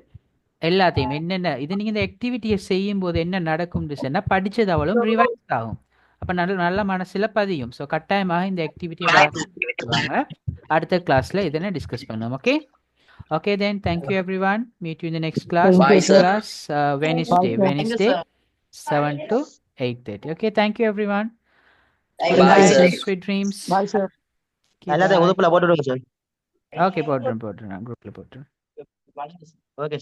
எல்லாத்தையும் என்னென்ன இது நீங்கள் இந்த ஆக்டிவிட்டியை செய்யும் போது என்ன நடக்கும்னு சொன்னால், படித்தது அவளும் ரிவைஸ் ஆகும். அப்போ நல்ல நல்ல மனசில் பதியும். ஸோ கட்டாயமாக இந்த ஆக்டிவிட்டியை வாங்க. அடுத்த கிளாஸ்ல இதனை டிஸ்கஸ் பண்ணுவோம். Okay okay, then thank you everyone. Meet you in the next class. Thank you, next sir. Class Wednesday, Bye, sir. Wednesday 7 to 8:30. Okay, thank you everyone. Good Bye, night sir. and sweet dreams. Bye sir. Okay, எல்லாத்தையும் bye. உதுப்புல போட்டுடுங்க sir. Okay, போட்டுறேன் குரூப்ல போட்டுறேன். Okay.